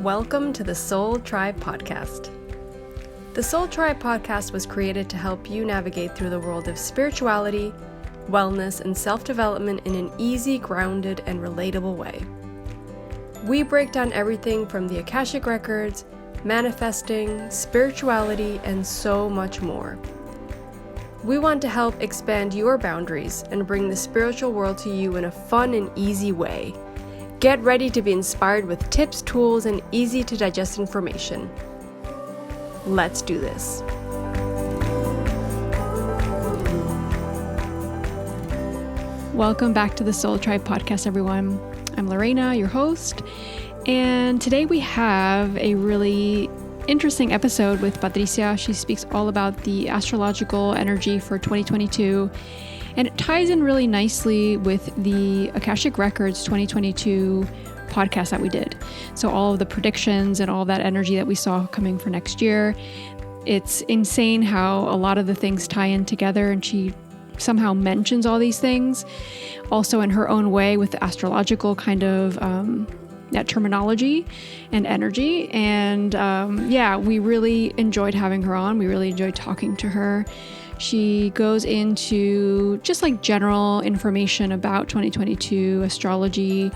Welcome to the Soul Tribe Podcast. The Soul Tribe Podcast was created to help you navigate through the world of spirituality, wellness, and self-development in an easy, grounded, and relatable way. We break down everything from the Akashic Records, manifesting, spirituality, and so much more. We want to help expand your boundaries and bring the spiritual world to you in a fun and easy way. Get ready to be inspired with tips, tools, and easy to digest information. Let's do this. Welcome back to the Soul Tribe Podcast, everyone. I'm Lorena, your host, and today we have a really interesting episode with Patricia. She speaks all about the astrological energy for 2022. And it ties in really nicely with the Akashic Records 2022 podcast that we did. So all of the predictions and all that energy that we saw coming for next year. It's insane how a lot of the things tie in together, and she somehow mentions all these things also in her own way with the astrological kind of that terminology and energy. And we really enjoyed having her on. We really enjoyed talking to her. She goes into just like general information about 2022 astrology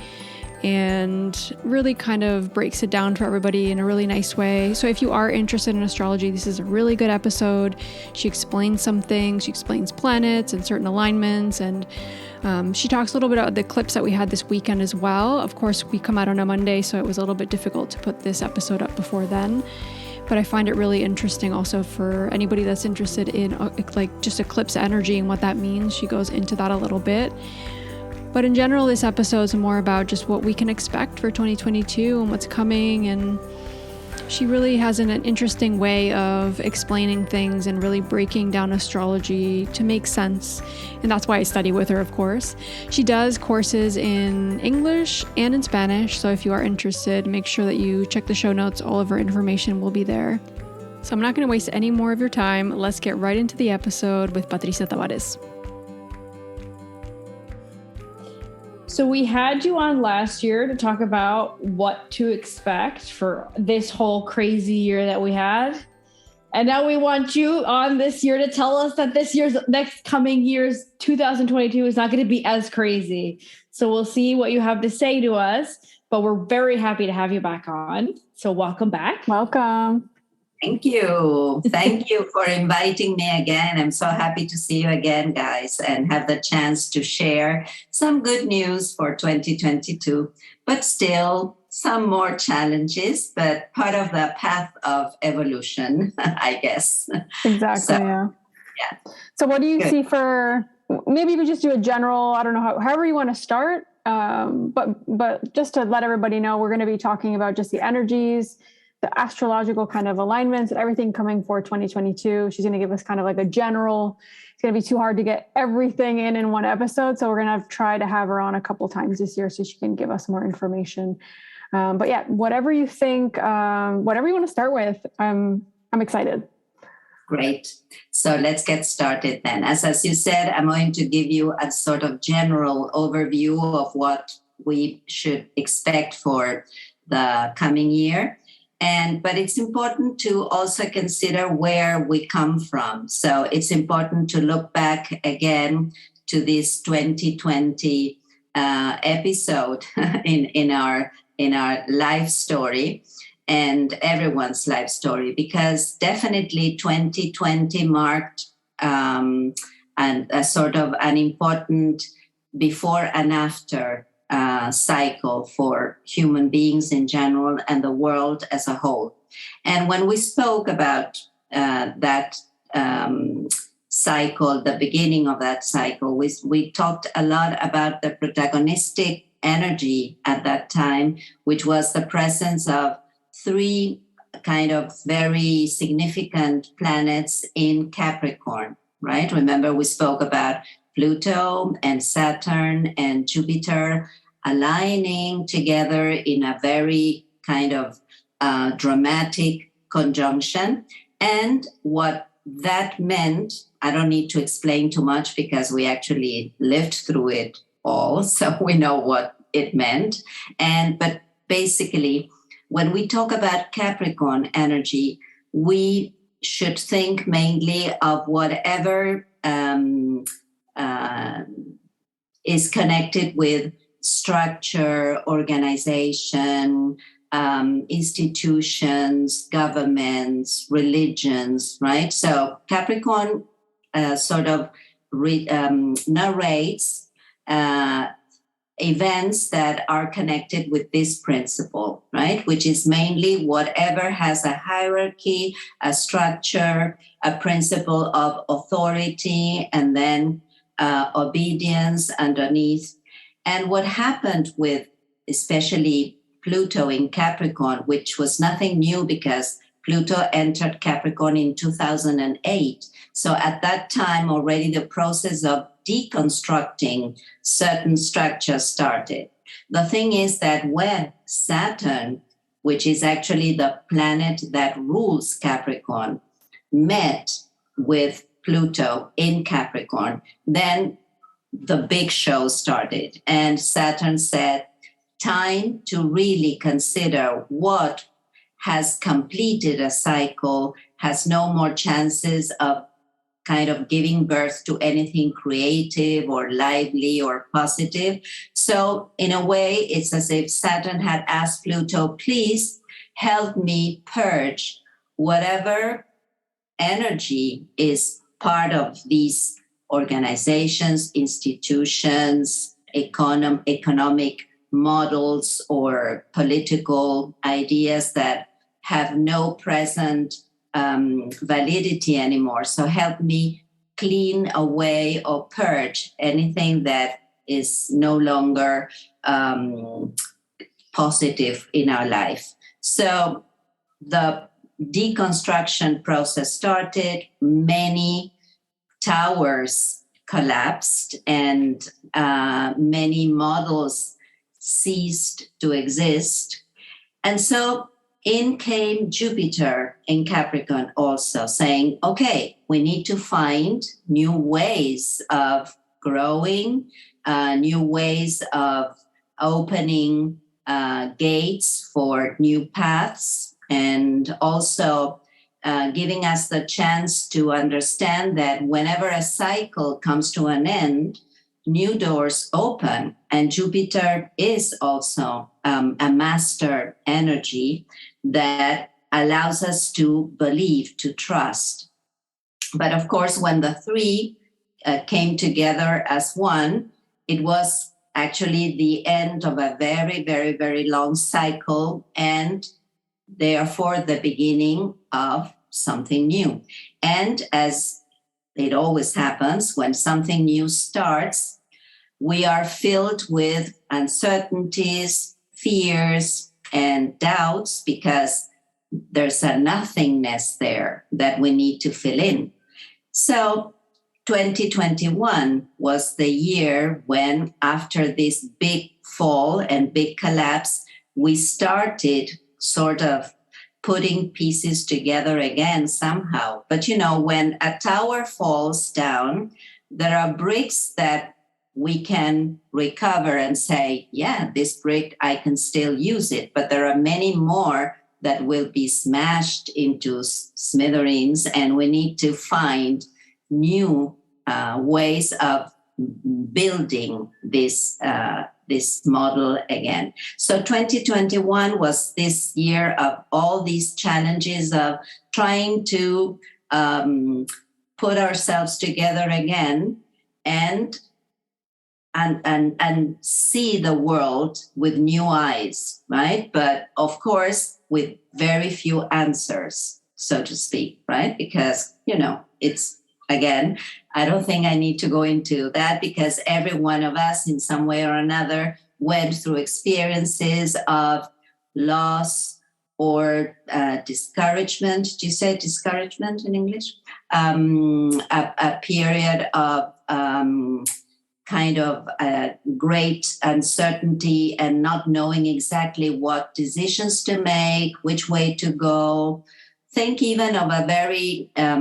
and really kind of breaks it down for everybody in a really nice way. So if you are interested in astrology, this is a really good episode. She explains some things. She explains planets and certain alignments, and she talks a little bit about the eclipse that we had this weekend as well. Of course, we come out on a Monday, so it was a little bit difficult to put this episode up before then. But I find it really interesting also for anybody that's interested in like just eclipse energy and what that means. She goes into that a little bit. But in general, this episode is more about just what we can expect for 2022 and what's coming. And she really has an interesting way of explaining things and really breaking down astrology to make sense. And that's why I study with her, of course. She does courses in English and in Spanish. So if you are interested, make sure that you check the show notes. All of her information will be there. So I'm not going to waste any more of your time. Let's get right into the episode with Patricia Tabares. So we had you on last year to talk about what to expect for this whole crazy year that we had. And now we want you on this year to tell us that this year's next coming year's 2022 is not going to be as crazy. So we'll see what you have to say to us, but we're very happy to have you back on. So welcome back. Welcome. Thank you. Thank you for inviting me again. I'm so happy to see you again, guys, and have the chance to share some good news for 2022, but still some more challenges, but part of the path of evolution, I guess. Exactly. So, yeah. So what do you Good. see for, maybe you could just do a general, I don't know, however you want to start. But just to let everybody know, we're going to be talking about just the energies, the astrological kind of alignments and everything coming for 2022. She's going to give us kind of like a general, it's going to be too hard to get everything in one episode. So we're going to try to have her on a couple times this year so she can give us more information. But yeah, whatever you think, whatever you want to start with, I'm excited. Great. So let's get started then. As you said, I'm going to give you a sort of general overview of what we should expect for the coming year. But it's important to also consider where we come from. So it's important to look back again to this 2020 episode in our life story and everyone's life story, because definitely 2020 marked and a sort of an important before and after cycle for human beings in general and the world as a whole. And when we spoke about that cycle, the beginning of that cycle, we talked a lot about the protagonistic energy at that time, which was the presence of three kind of very significant planets in Capricorn, right? Remember, we spoke about Pluto and Saturn and Jupiter aligning together in a very kind of dramatic conjunction. And what that meant, I don't need to explain too much because we actually lived through it all, so we know what it meant. But basically, when we talk about Capricorn energy, we should think mainly of whatever is connected with structure, organization, institutions, governments, religions, right? So Capricorn sort of narrates events that are connected with this principle, right? Which is mainly whatever has a hierarchy, a structure, a principle of authority, and then obedience underneath. And what happened with especially Pluto in Capricorn, which was nothing new because Pluto entered Capricorn in 2008. So at that time, already the process of deconstructing certain structures started. The thing is that when Saturn, which is actually the planet that rules Capricorn, met with Pluto in Capricorn, then the big show started. And Saturn said, time to really consider what has completed a cycle, has no more chances of kind of giving birth to anything creative or lively or positive. So in a way, it's as if Saturn had asked Pluto, please help me purge whatever energy is part of these organizations, institutions, economic models, or political ideas that have no present validity anymore. So help me clean away or purge anything that is no longer positive in our life. So the deconstruction process started. Many towers collapsed and many models ceased to exist. And so in came Jupiter in Capricorn also, saying, okay, we need to find new ways of growing, new ways of opening gates for new paths, and also giving us the chance to understand that whenever a cycle comes to an end, new doors open. And Jupiter is also a master energy that allows us to believe, to trust. But of course, when the three came together as one, it was actually the end of a very, very, very long cycle, and therefore the beginning of something new. And as it always happens, when something new starts, we are filled with uncertainties, fears, and doubts because there's a nothingness there that we need to fill in. So 2021 was the year when, after this big fall and big collapse, we started sort of putting pieces together again somehow. But you know, when a tower falls down, there are bricks that we can recover and say, yeah, this brick, I can still use it. But there are many more that will be smashed into smithereens, and we need to find new ways of building this model again. So 2021 was this year of all these challenges of trying to put ourselves together again and see the world with new eyes, right? But of course, with very few answers, so to speak, right? Because, you know, it's, again, I don't think I need to go into that because every one of us in some way or another went through experiences of loss or discouragement. Do you say discouragement in English? A period of kind of great uncertainty and not knowing exactly what decisions to make, which way to go. Think even of a very, I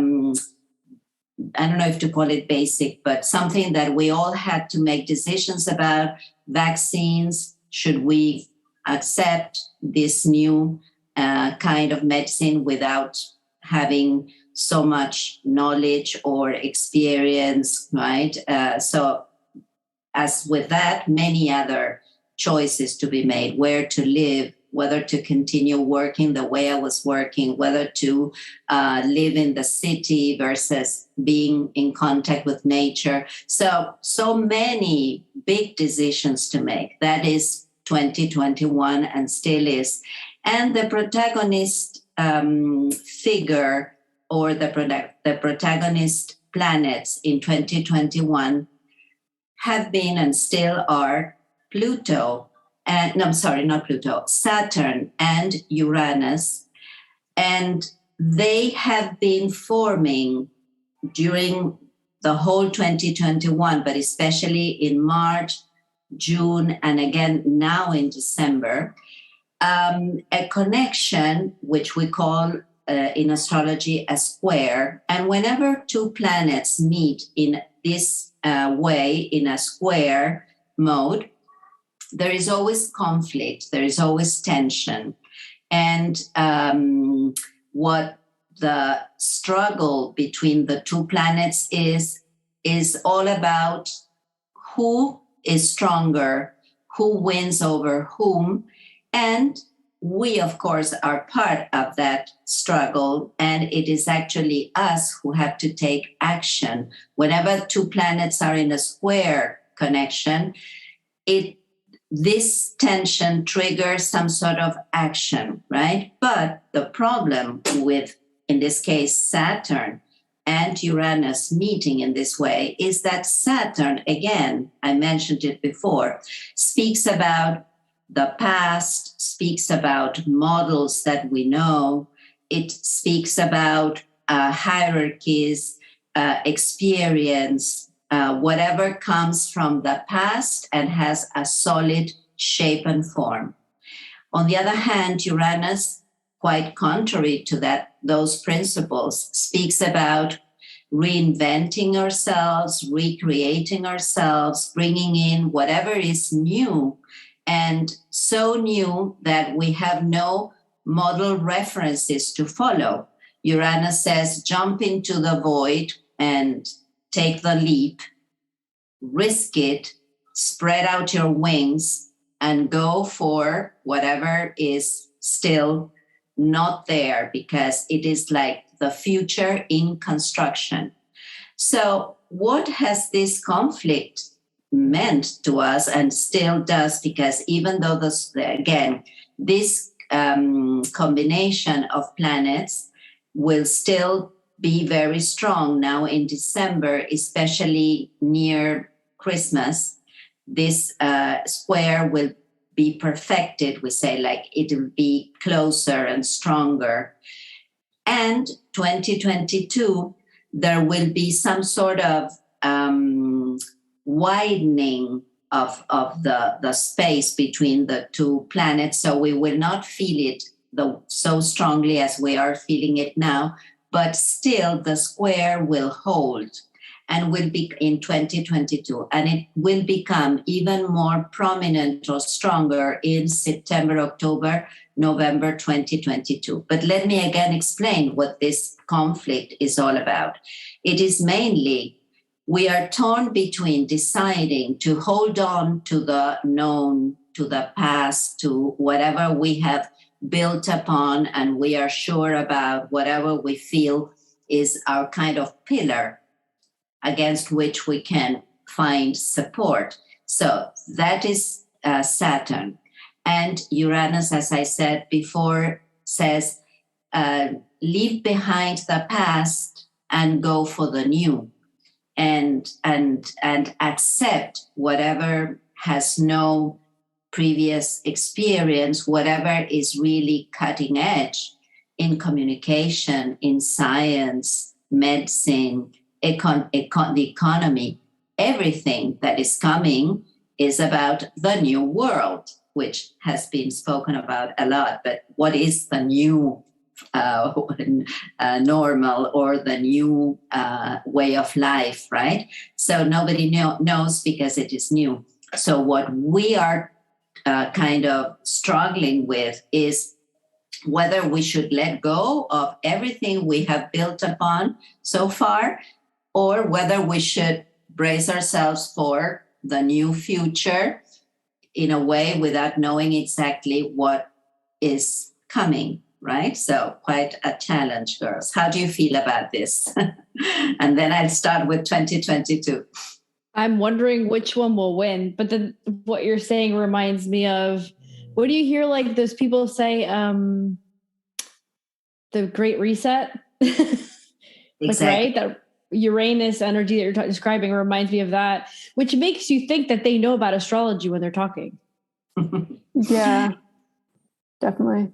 don't know if to call it basic, but something that we all had to make decisions about: vaccines. Should we accept this new kind of medicine without having so much knowledge or experience, right? So as with that, many other choices to be made, where to live, whether to continue working the way I was working, whether to live in the city versus being in contact with nature. So many big decisions to make. That is 2021 and still is. And the protagonist figure or the protagonist planets in 2021 have been and still are Pluto, Saturn and Uranus. And they have been forming during the whole 2021, but especially in March, June, and again now in December, a connection which we call in astrology a square. And whenever two planets meet in this way, in a square mode, there is always conflict, there is always tension. And what the struggle between the two planets is all about who is stronger, who wins over whom. And we, of course, are part of that struggle. And it is actually us who have to take action. Whenever two planets are in a square connection, this tension triggers some sort of action, right? But the problem with, in this case, Saturn and Uranus meeting in this way is that Saturn, again, I mentioned it before, speaks about the past, speaks about models that we know. It speaks about hierarchies, experience, whatever comes from the past and has a solid shape and form. On the other hand, Uranus, quite contrary to those principles, speaks about reinventing ourselves, recreating ourselves, bringing in whatever is new, and so new that we have no model references to follow. Uranus says, jump into the void and take the leap, risk it, spread out your wings, and go for whatever is still not there, because it is like the future in construction. So what has this conflict meant to us and still does? Because even though this combination of planets will still be very strong now in December, especially near Christmas, this square will be perfected, we say, like it will be closer and stronger. And 2022, there will be some sort of widening of the space between the two planets. So we will not feel it so strongly as we are feeling it now, but still the square will hold and will be in 2022. And it will become even more prominent or stronger in September, October, November 2022. But let me again explain what this conflict is all about. It is mainly we are torn between deciding to hold on to the known, to the past, to whatever we have built upon and we are sure about, whatever we feel is our kind of pillar against which we can find support. So that is Saturn. And Uranus, as I said before, says, leave behind the past and go for the new. And accept whatever has no previous experience, whatever is really cutting edge in communication, in science, medicine, the economy. Everything that is coming is about the new world, which has been spoken about a lot. But what is the new normal or the new way of life, right? So nobody knows because it is new. So what we are kind of struggling with is whether we should let go of everything we have built upon so far, or whether we should brace ourselves for the new future in a way without knowing exactly what is coming, right? So quite a challenge, girls. How do you feel about this? And then I'll start with 2022. I'm wondering which one will win, but then what you're saying reminds me of, what do you hear like those people say, the Great Reset? Exactly. Like, right? That Uranus energy that you're describing reminds me of that, which makes you think that they know about astrology when they're talking. Yeah, definitely.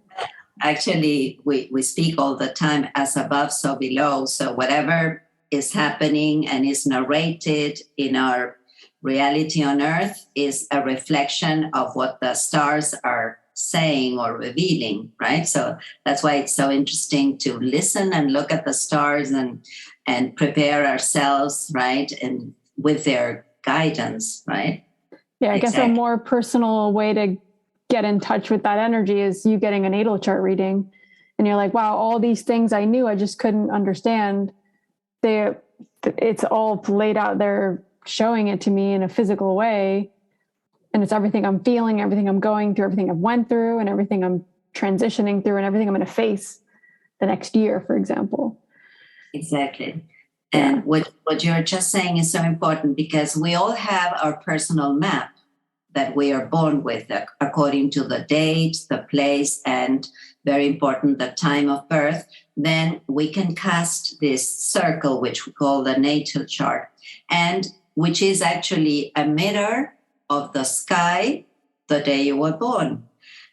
Actually, we speak all the time as above, so below. So whatever is happening and is narrated in our reality on Earth is a reflection of what the stars are saying or revealing, right? So that's why it's so interesting to listen and look at the stars and prepare ourselves, right? And with their guidance, right? Yeah, I guess a more personal way to get in touch with that energy is you getting a natal chart reading. And you're like, wow, all these things I knew, I just couldn't understand. It's all laid out there, showing it to me in a physical way. And it's everything I'm feeling, everything I'm going through, everything I've went through, and everything I'm transitioning through, and everything I'm going to face the next year, for example. Exactly. And what you're just saying is so important, because we all have our personal map that we are born with, according to the date, the place, and very important, the time of birth. Then we can cast this circle, which we call the natal chart, and which is actually a mirror of the sky the day you were born.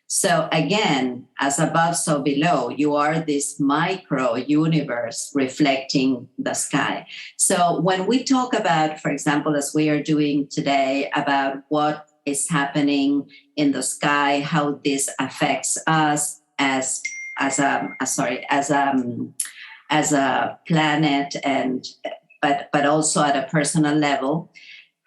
So again, as above, so below, you are this micro universe reflecting the sky. So when we talk about, for example, as we are doing today, about what is happening in the sky, how this affects us as a planet, and but also at a personal level,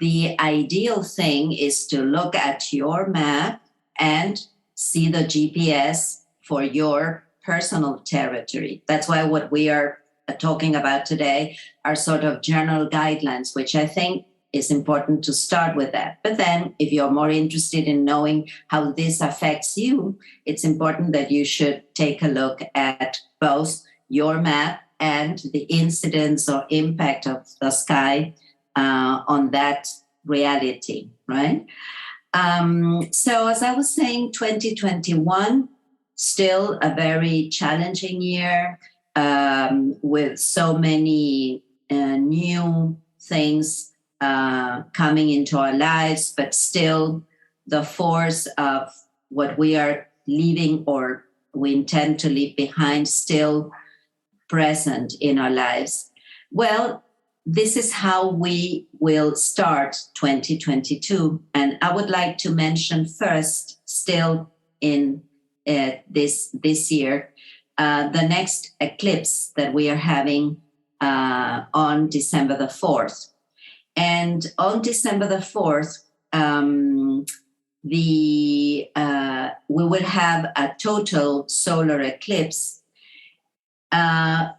the ideal thing is to look at your map and see the GPS for your personal territory. That's why what we are talking about today are sort of general guidelines, which I think is important to start with that. But then if you're more interested in knowing how this affects you, it's important that you should take a look at both your map and the incidence or impact of the sky on that reality, right? So as I was saying, 2021, still a very challenging year with so many new things coming into our lives, but still the force of what we are leaving or we intend to leave behind still present in our lives. Well, this is how we will start 2022. And I would like to mention first, still in this year, the next eclipse that we are having on December the 4th. And on December the 4th, we will have a total solar eclipse,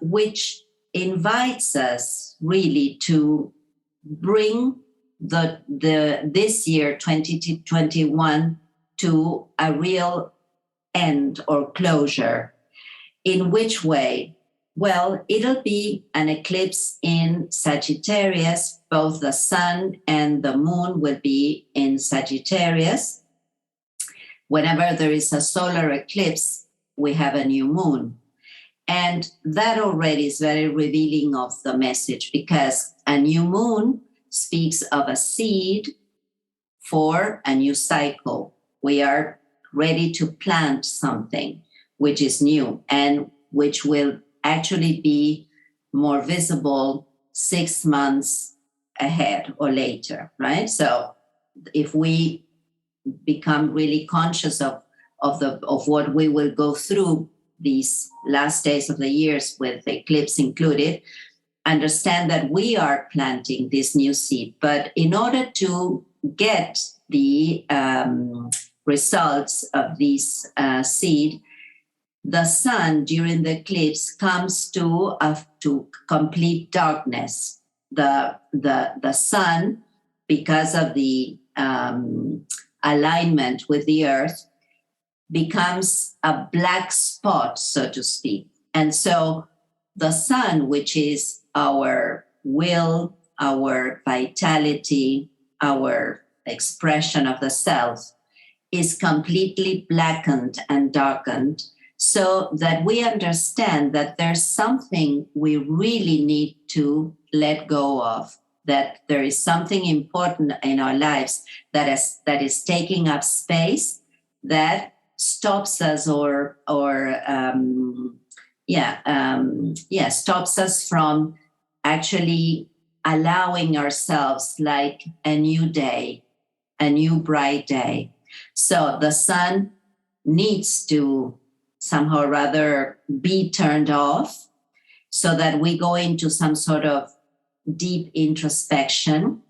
which invites us really to bring this year 2021 to a real end or closure. In which way? Well, it'll be an eclipse in Sagittarius. Both the sun and the moon will be in Sagittarius. Whenever there is a solar eclipse, we have a new moon. And that already is very revealing of the message, because a new moon speaks of a seed for a new cycle. We are ready to plant something which is new and which will actually be more visible 6 months ahead or later, right? So if we become really conscious of what we will go through these last days of the years with the eclipse included, understand that we are planting this new seed. But in order to get the results of this seed, the sun during the eclipse comes to complete darkness. The sun, because of the alignment with the earth, becomes a black spot, so to speak. And so the sun, which is our will, our vitality, our expression of the self, is completely blackened and darkened, so that we understand that there's something we really need to let go of, that there is something important in our lives that is taking up space, that stops us stops us from actually allowing ourselves like a new day, a new bright day. So the sun needs to somehow or other be turned off, so that we go into some sort of deep introspection.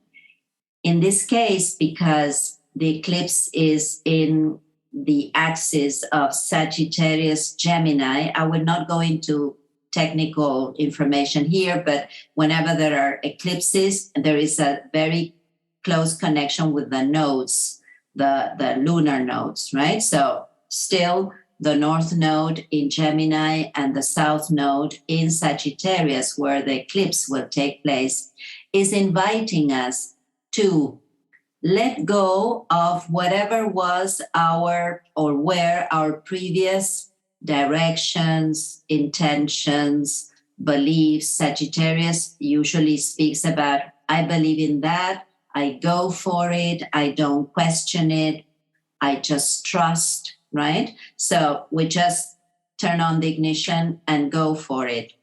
In this case, because the eclipse is in the axis of Sagittarius Gemini, I will not go into technical information here, but whenever there are eclipses, there is a very close connection with the nodes, the lunar nodes, right? So still the North Node in Gemini and the South Node in Sagittarius, where the eclipse will take place, is inviting us to let go of whatever was where our previous directions, intentions, beliefs. Sagittarius usually speaks about, I believe in that, I go for it, I don't question it, I just trust, right? So we just turn on the ignition and go for it.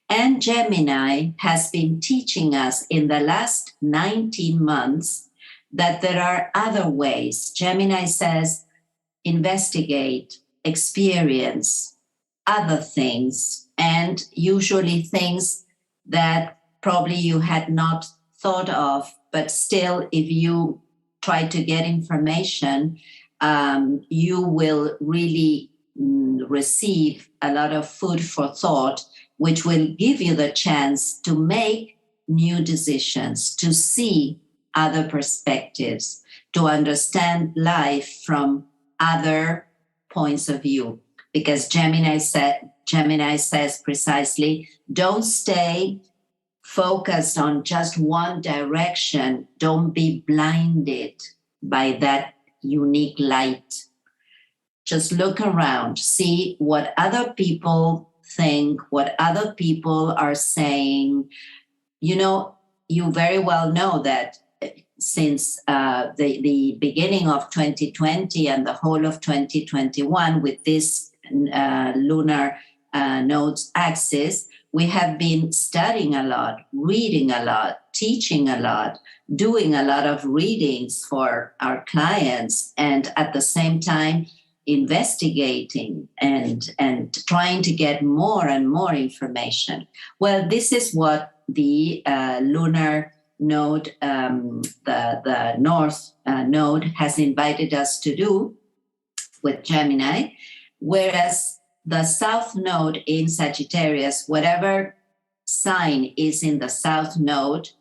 And Gemini has been teaching us in the last 19 months that there are other ways. Gemini says, investigate, experience other things, and usually things that probably you had not thought of, but still, if you try to get information, you will really receive a lot of food for thought, which will give you the chance to make new decisions, to see other perspectives, to understand life from other points of view. Because Gemini says precisely, don't stay focused on just one direction. Don't be blinded by that unique light. Just look around, see what other people think, what other people are saying. You know, you very well know that since the beginning of 2020 and the whole of 2021, with this lunar nodes axis, we have been studying a lot, reading a lot, teaching a lot, doing a lot of readings for our clients, and at the same time investigating and trying to get more and more information. Well, this is what the lunar node, the North node, has invited us to do with Gemini, whereas the South node in Sagittarius, whatever sign is in the South node,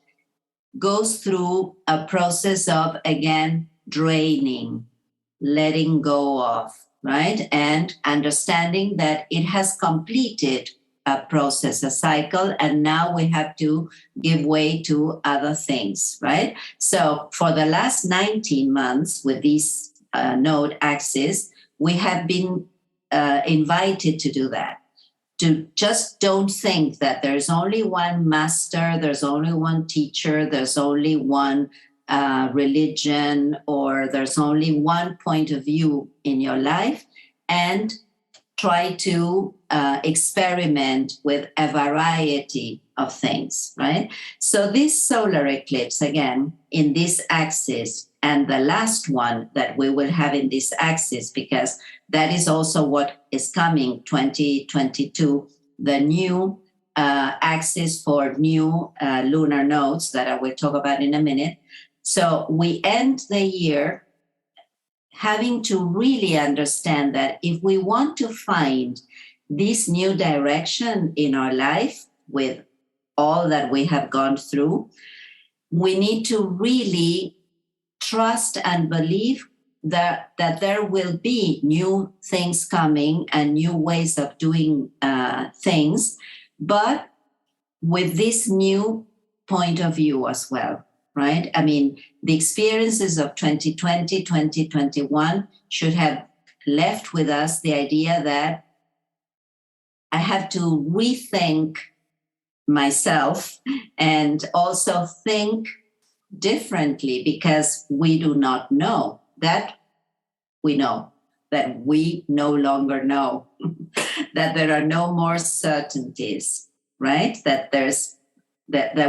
goes through a process of, again, draining, letting go of, right? And understanding that it has completed a process, a cycle, and now we have to give way to other things, right? So for the last 19 months with this node axis, we have been invited to do that. To just don't think that there's only one master, there's only one teacher, there's only one religion, or there's only one point of view in your life, and try to experiment with a variety of things, right? So this solar eclipse, again, in this axis, and the last one that we will have in this axis, because that is also what is coming 2022, the new axis for new lunar nodes that I will talk about in a minute. So we end the year having to really understand that if we want to find this new direction in our life with all that we have gone through, we need to really trust and believe that there will be new things coming and new ways of doing things, but with this new point of view as well, right? I mean, the experiences of 2020, 2021 should have left with us the idea that I have to rethink myself and also think differently, because we do not know. That we know that we no longer know, that there are no more certainties, right? That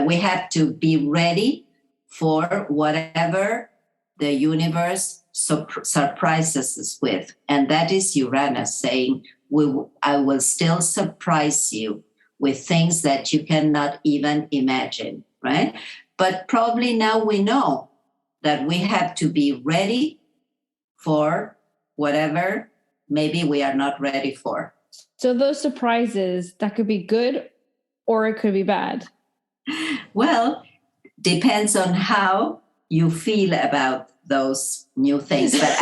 we have to be ready for whatever the universe surprises us with. And that is Uranus saying, I will still surprise you with things that you cannot even imagine, right? But probably now we know that we have to be ready for whatever maybe we are not ready for. So those surprises, that could be good or it could be bad. Well, depends on how you feel about those new things. But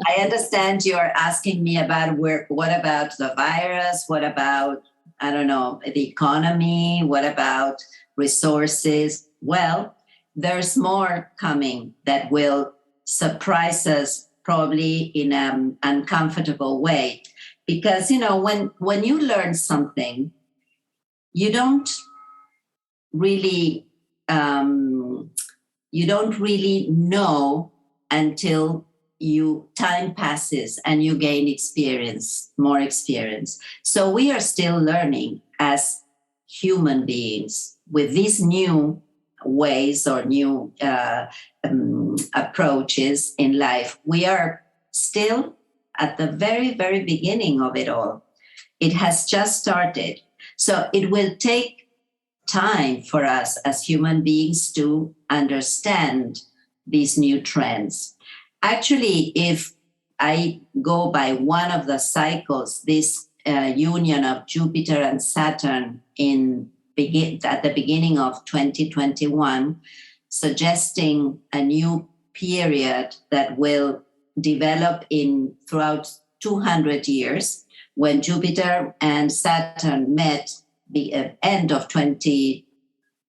I understand you're asking me about what about the virus? What about, I don't know, the economy? What about resources? Well, there's more coming that will surprise us probably in an uncomfortable way. Because, when you learn something, you don't really know until time passes and you gain more experience. So we are still learning as human beings with these new ways or new approaches in life. We are still at the very, very beginning of it all. It has just started. So it will take time for us as human beings to understand these new trends. Actually, if I go by one of the cycles, this union of Jupiter and Saturn at the beginning of 2021, suggesting a new period that will develop throughout 200 years, when Jupiter and Saturn met the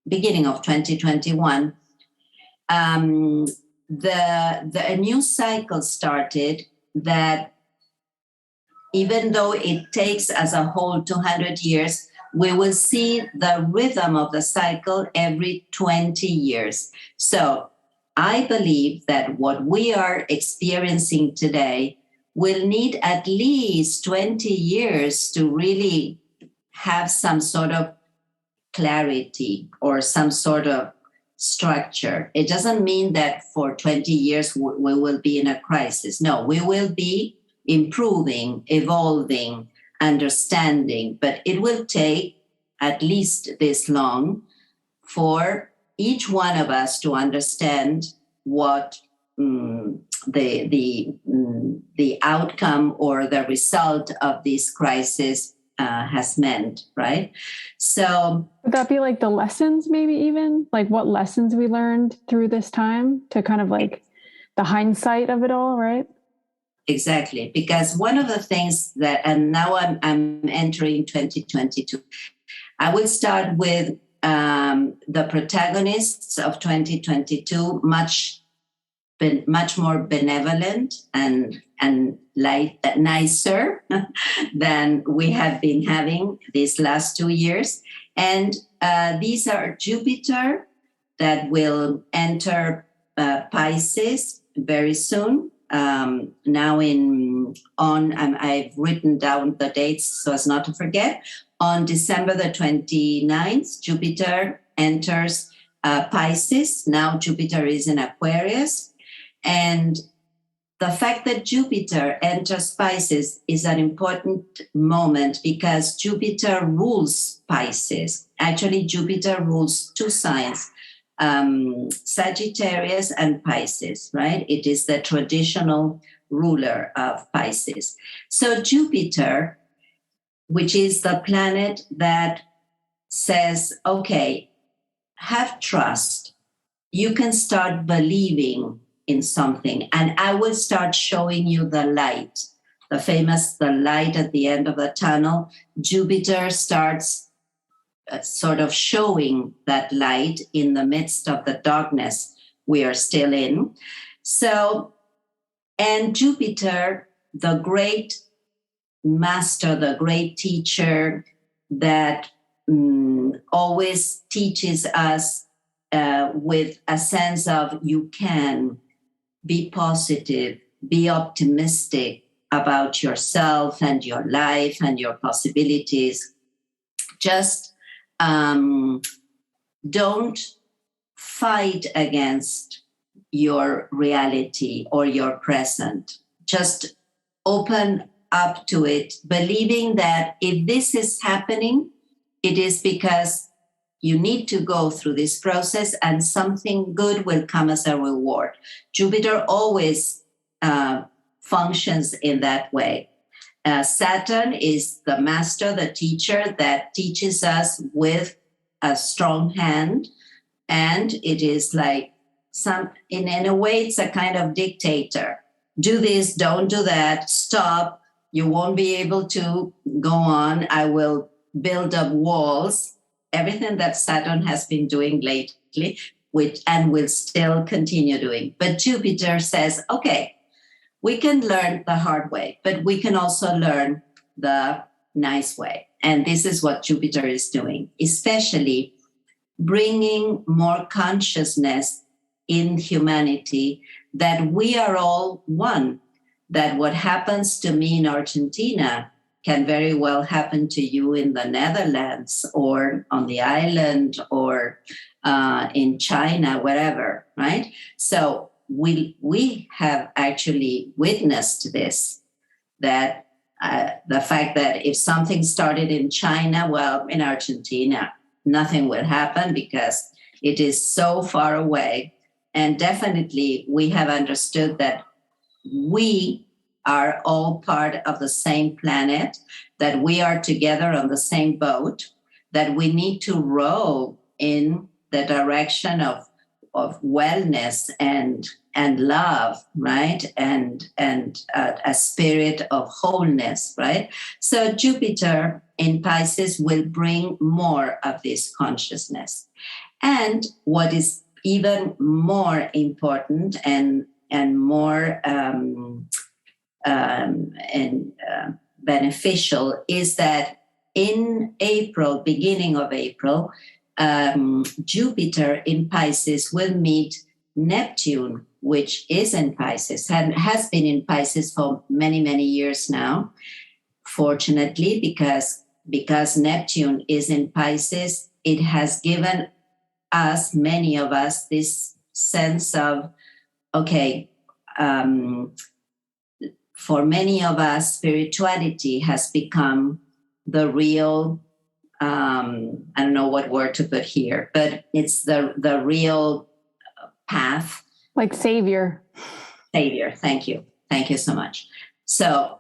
beginning of 2021, a new cycle started that, even though it takes as a whole 200 years, we will see the rhythm of the cycle every 20 years. So I believe that what we are experiencing today will need at least 20 years to really have some sort of clarity or some sort of structure. It doesn't mean that for 20 years we will be in a crisis. No, we will be improving, evolving, understanding, but it will take at least this long for each one of us to understand what the outcome or the result of this crisis has meant, right? So would that be like the lessons, maybe even like what lessons we learned through this time, to kind of like the hindsight of it all, right? Exactly, because one of the things that, and now I'm entering 2022, I will start with the protagonists of 2022, much more benevolent and nicer than we have been having these last 2 years. And these are Jupiter that will enter Pisces very soon. Now I've written down the dates so as not to forget. On December the 29th, Jupiter enters Pisces. Now Jupiter is in Aquarius. And the fact that Jupiter enters Pisces is an important moment because Jupiter rules Pisces. Actually, Jupiter rules two signs, Sagittarius and Pisces, right? It is the traditional ruler of Pisces. So Jupiter, which is the planet that says, okay, have trust. You can start believing in something, and I will start showing you the light. The light at the end of the tunnel. Jupiter starts sort of showing that light in the midst of the darkness we are still in. So, and Jupiter, the great master, the great teacher that always teaches us with a sense of you can be positive, be optimistic about yourself and your life and your possibilities. Just don't fight against your reality or your present. Just open up to it, believing that if this is happening, it is because you need to go through this process and something good will come as a reward. Jupiter always functions in that way. Saturn is the master, the teacher that teaches us with a strong hand. And it is like in a way, it's a kind of dictator. Do this, don't do that, stop. You won't be able to go on. I will build up walls. Everything that Saturn has been doing lately, and will still continue doing. But Jupiter says, okay, we can learn the hard way, but we can also learn the nice way. And this is what Jupiter is doing, especially bringing more consciousness in humanity that we are all one, that what happens to me in Argentina can very well happen to you in the Netherlands or on the island or in China, wherever, right? So we have actually witnessed this, that the fact that if something started in China, well, in Argentina, nothing will happen because it is so far away. And definitely we have understood that we are all part of the same planet, that we are together on the same boat, that we need to row in the direction of wellness and love, right? And a spirit of wholeness, right? So Jupiter in Pisces will bring more of this consciousness. And what is even more important and more beneficial is that in April, beginning of April, Jupiter in Pisces will meet Neptune, which is in Pisces and has been in Pisces for many, many years now. Fortunately, because Neptune is in Pisces, it has given us, many of us, this sense of, okay, for many of us, spirituality has become the real, I don't know what word to put here, but it's the real path. Like savior. Savior, thank you. Thank you so much. So,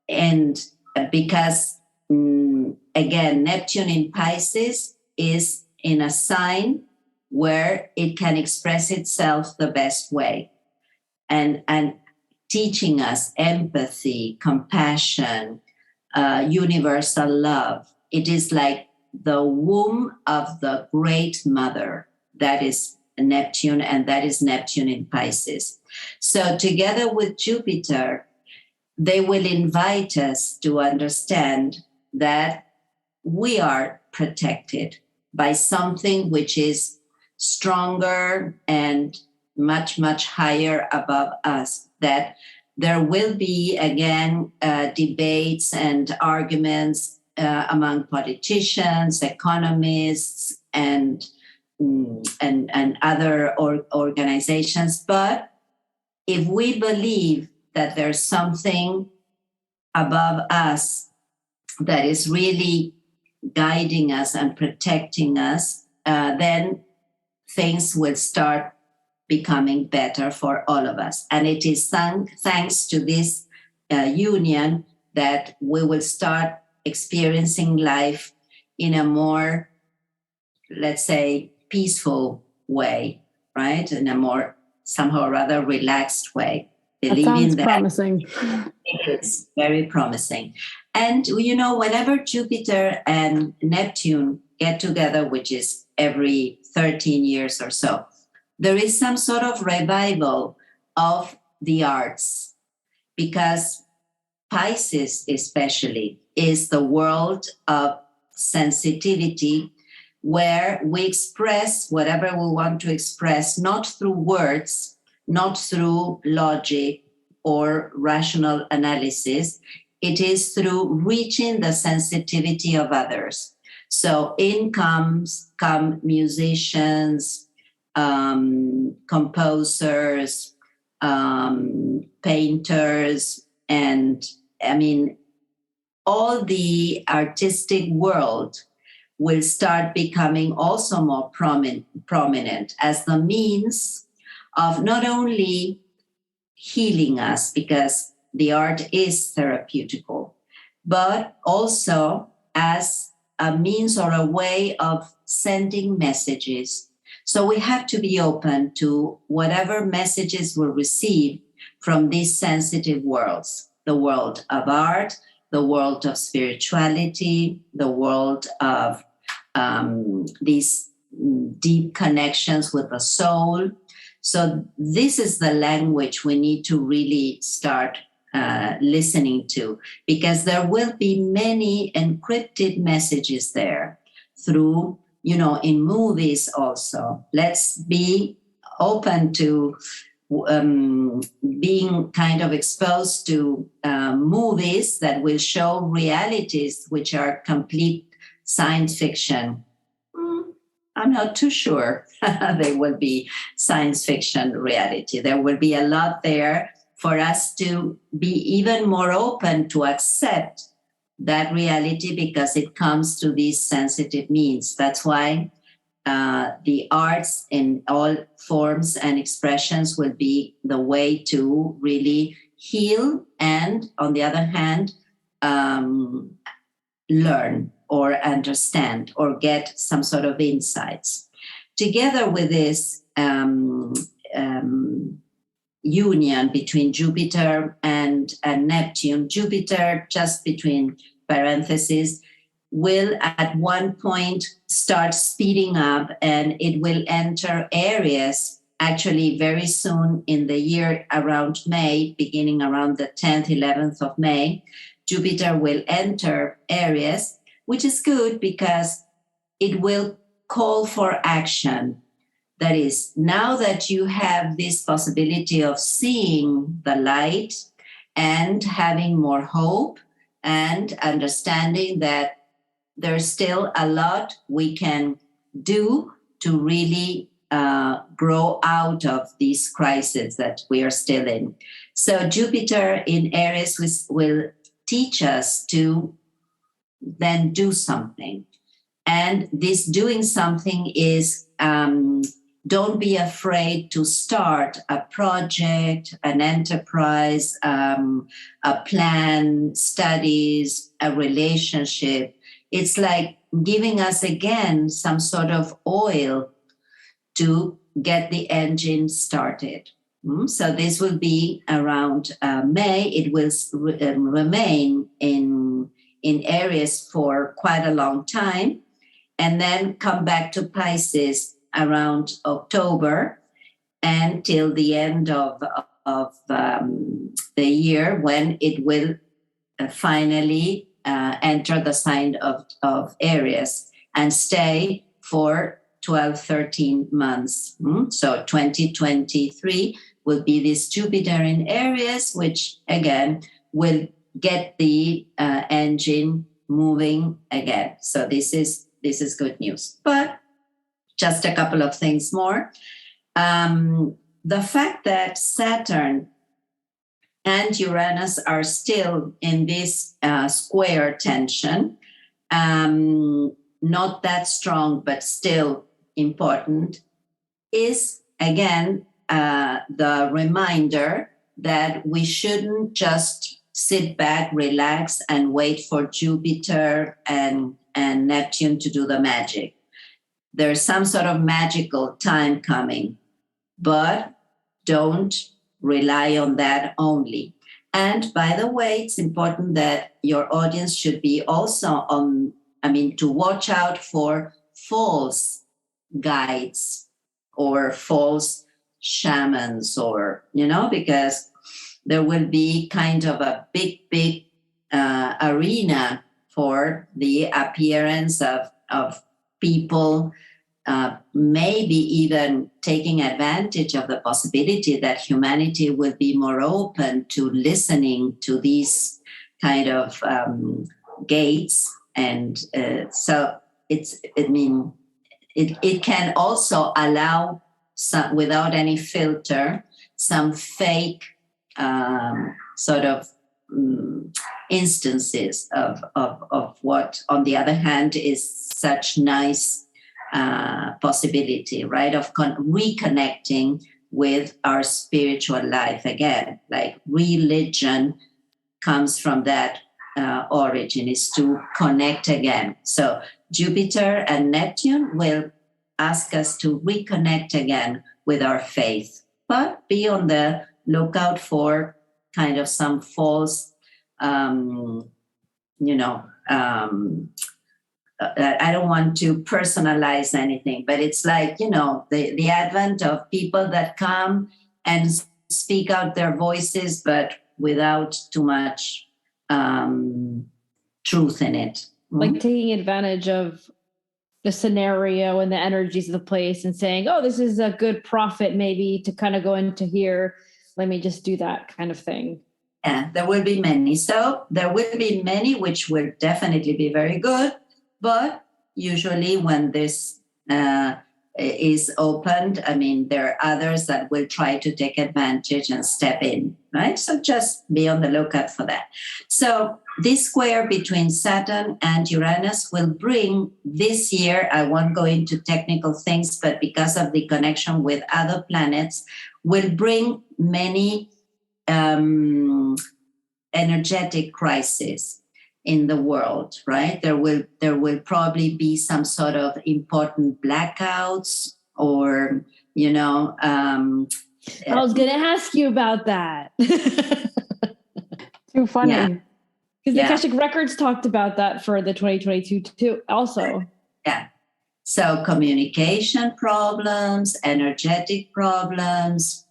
and because, again, Neptune in Pisces is in a sign where it can express itself the best way. And teaching us empathy, compassion, universal love. It is like the womb of the great mother. That is Neptune, and that is Neptune in Pisces. So together with Jupiter, they will invite us to understand that we are protected by something which is stronger and much, much higher above us, that there will be, again, debates and arguments among politicians, economists, and other organizations. But if we believe that there's something above us that is really guiding us and protecting us, then things will start becoming better for all of us. And it is thanks to this union that we will start experiencing life in a more, let's say, peaceful way, right? In a more somehow rather relaxed way. That sounds promising. It is very promising. And, whenever Jupiter and Neptune get together, which is every 13 years or so, there is some sort of revival of the arts, because Pisces especially is the world of sensitivity, where we express whatever we want to express, not through words, not through logic or rational analysis. It is through reaching the sensitivity of others. So in come musicians, composers, painters, and all the artistic world will start becoming also more prominent as the means of not only healing us, because the art is therapeutical, but also as a means or a way of sending messages. So we have to be open to whatever messages we receive from these sensitive worlds, the world of art, the world of spirituality, the world of these deep connections with the soul. So this is the language we need to really start listening to, because there will be many encrypted messages there through, in movies also. Let's be open to being kind of exposed to movies that will show realities which are complete science fiction. I'm not too sure they will be science fiction reality. There will be a lot there for us to be even more open to accept that reality, because it comes to these sensitive means. That's why the arts in all forms and expressions will be the way to really heal and, on the other hand, learn or understand or get some sort of insights. Together with this union between Jupiter and Neptune, Jupiter, just between parentheses, will at one point start speeding up, and it will enter Aries actually very soon in the year, around May, beginning around the 10th, 11th of May. Jupiter will enter Aries, which is good because it will call for action. That is, now that you have this possibility of seeing the light and having more hope and understanding that there's still a lot we can do to really grow out of these crises that we are still in. So Jupiter in Aries will teach us to then do something. And this doing something is don't be afraid to start a project, an enterprise, a plan, studies, a relationship. It's like giving us again some sort of oil to get the engine started. So this will be around May. It will remain in Aries for quite a long time, and then come back to Pisces around October until the end of the year, when it will finally enter the sign of Aries and stay for 12, 13 months. So 2023 will be this Jupiter in Aries, which again will get the engine moving again. So this is good news. But just a couple of things more. The fact that Saturn and Uranus are still in this square tension, not that strong, but still important, is, again, the reminder that we shouldn't just sit back, relax, and wait for Jupiter and Neptune to do the magic. There's some sort of magical time coming, but don't rely on that only. And by the way, it's important that your audience should be also to watch out for false guides or false shamans, or, because there will be kind of a big arena for the appearance of people maybe even taking advantage of the possibility that humanity will be more open to listening to these kind of gates. And so it can also allow some, without any filter, some fake sort of instances of what, on the other hand, is such nice possibility, right, of reconnecting with our spiritual life again. Like religion comes from that origin, is to connect again. So Jupiter and Neptune will ask us to reconnect again with our faith, but be on the lookout for kind of some false, I don't want to personalize anything, but it's like, the advent of people that come and speak out their voices, but without too much truth in it. Like taking advantage of the scenario and the energies of the place and saying, oh, this is a good prophet maybe to kind of go into here. Let me just do that kind of thing. Yeah, there will be many. So there will be many which will definitely be very good. But usually when this is opened, there are others that will try to take advantage and step in, right? So just be on the lookout for that. So this square between Saturn and Uranus will bring this year, I won't go into technical things, but because of the connection with other planets, will bring many energetic crises in the world, right? There will probably be some sort of important blackouts, or I was going to ask you about that. Too funny. Because the Akashic Records talked about that for the 2022 too, also. Yeah. So communication problems, energetic problems,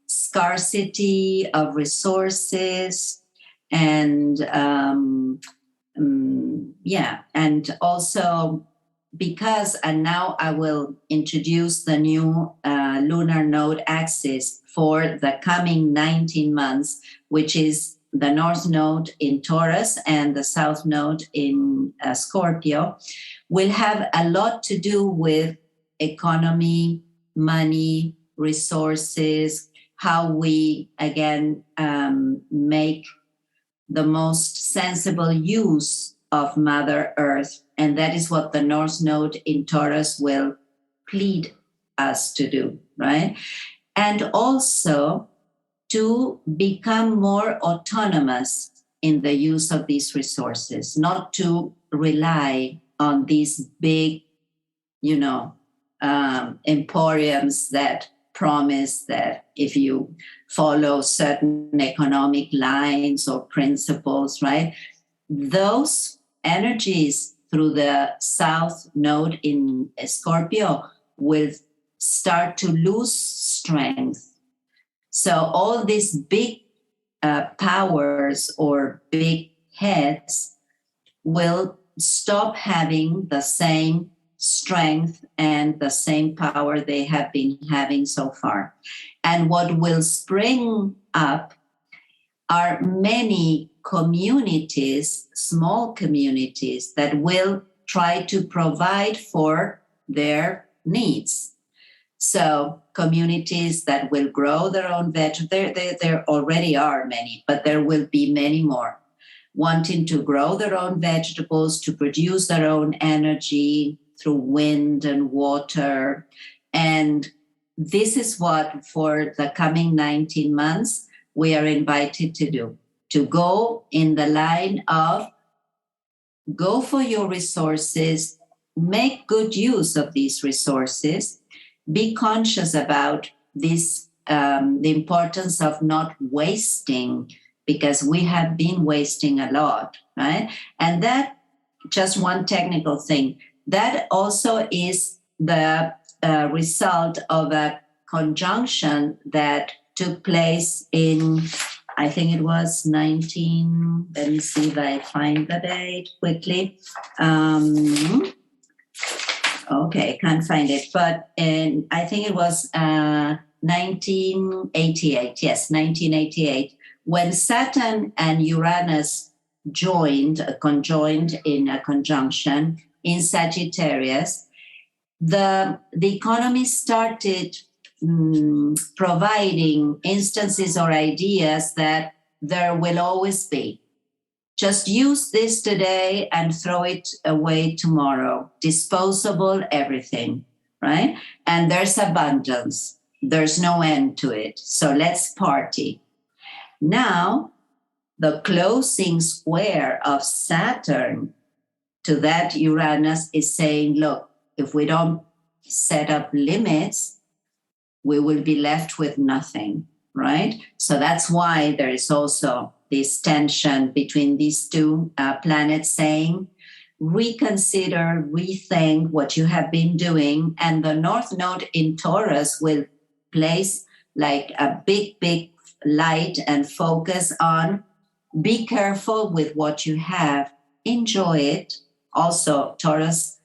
scarcity of resources, and and also because, and now I will introduce the new lunar node axis for the coming 19 months, which is the North Node in Taurus and the South Node in Scorpio, will have a lot to do with economy, money, resources, how we, again, make the most sensible use of Mother Earth. And that is what the North Node in Taurus will plead us to do, right? And also to become more autonomous in the use of these resources, not to rely on these big, emporiums that promise that if you follow certain economic lines or principles, right, those energies through the South Node in Scorpio will start to lose strength. So all these big powers or big heads will stop having the same strength and the same power they have been having so far. And what will spring up are many communities, small communities, that will try to provide for their needs. So communities that will grow their own vegetables, there already are many, but there will be many more, wanting to grow their own vegetables, to produce their own energy through wind and water, And this is what, for the coming 19 months, we are invited to do, to go in the line of go for your resources, make good use of these resources, be conscious about this, the importance of not wasting, because we have been wasting a lot, right? And that, just one technical thing, that also is the result of a conjunction that took place in, I think it was let me see if I find the date quickly. Okay, can't find it, but I think it was 1988, yes, 1988, when Saturn and Uranus conjoined in a conjunction in Sagittarius. The economy started providing instances or ideas that there will always be. Just use this today and throw it away tomorrow. Disposable everything, right? And there's abundance. There's no end to it. So let's party. Now, the closing square of Saturn to that Uranus is saying, look, if we don't set up limits, we will be left with nothing, right? So that's why there is also this tension between these two planets saying, reconsider, rethink what you have been doing. And the North Node in Taurus will place like a big, big light and focus on be careful with what you have. Enjoy it. Also, Taurus,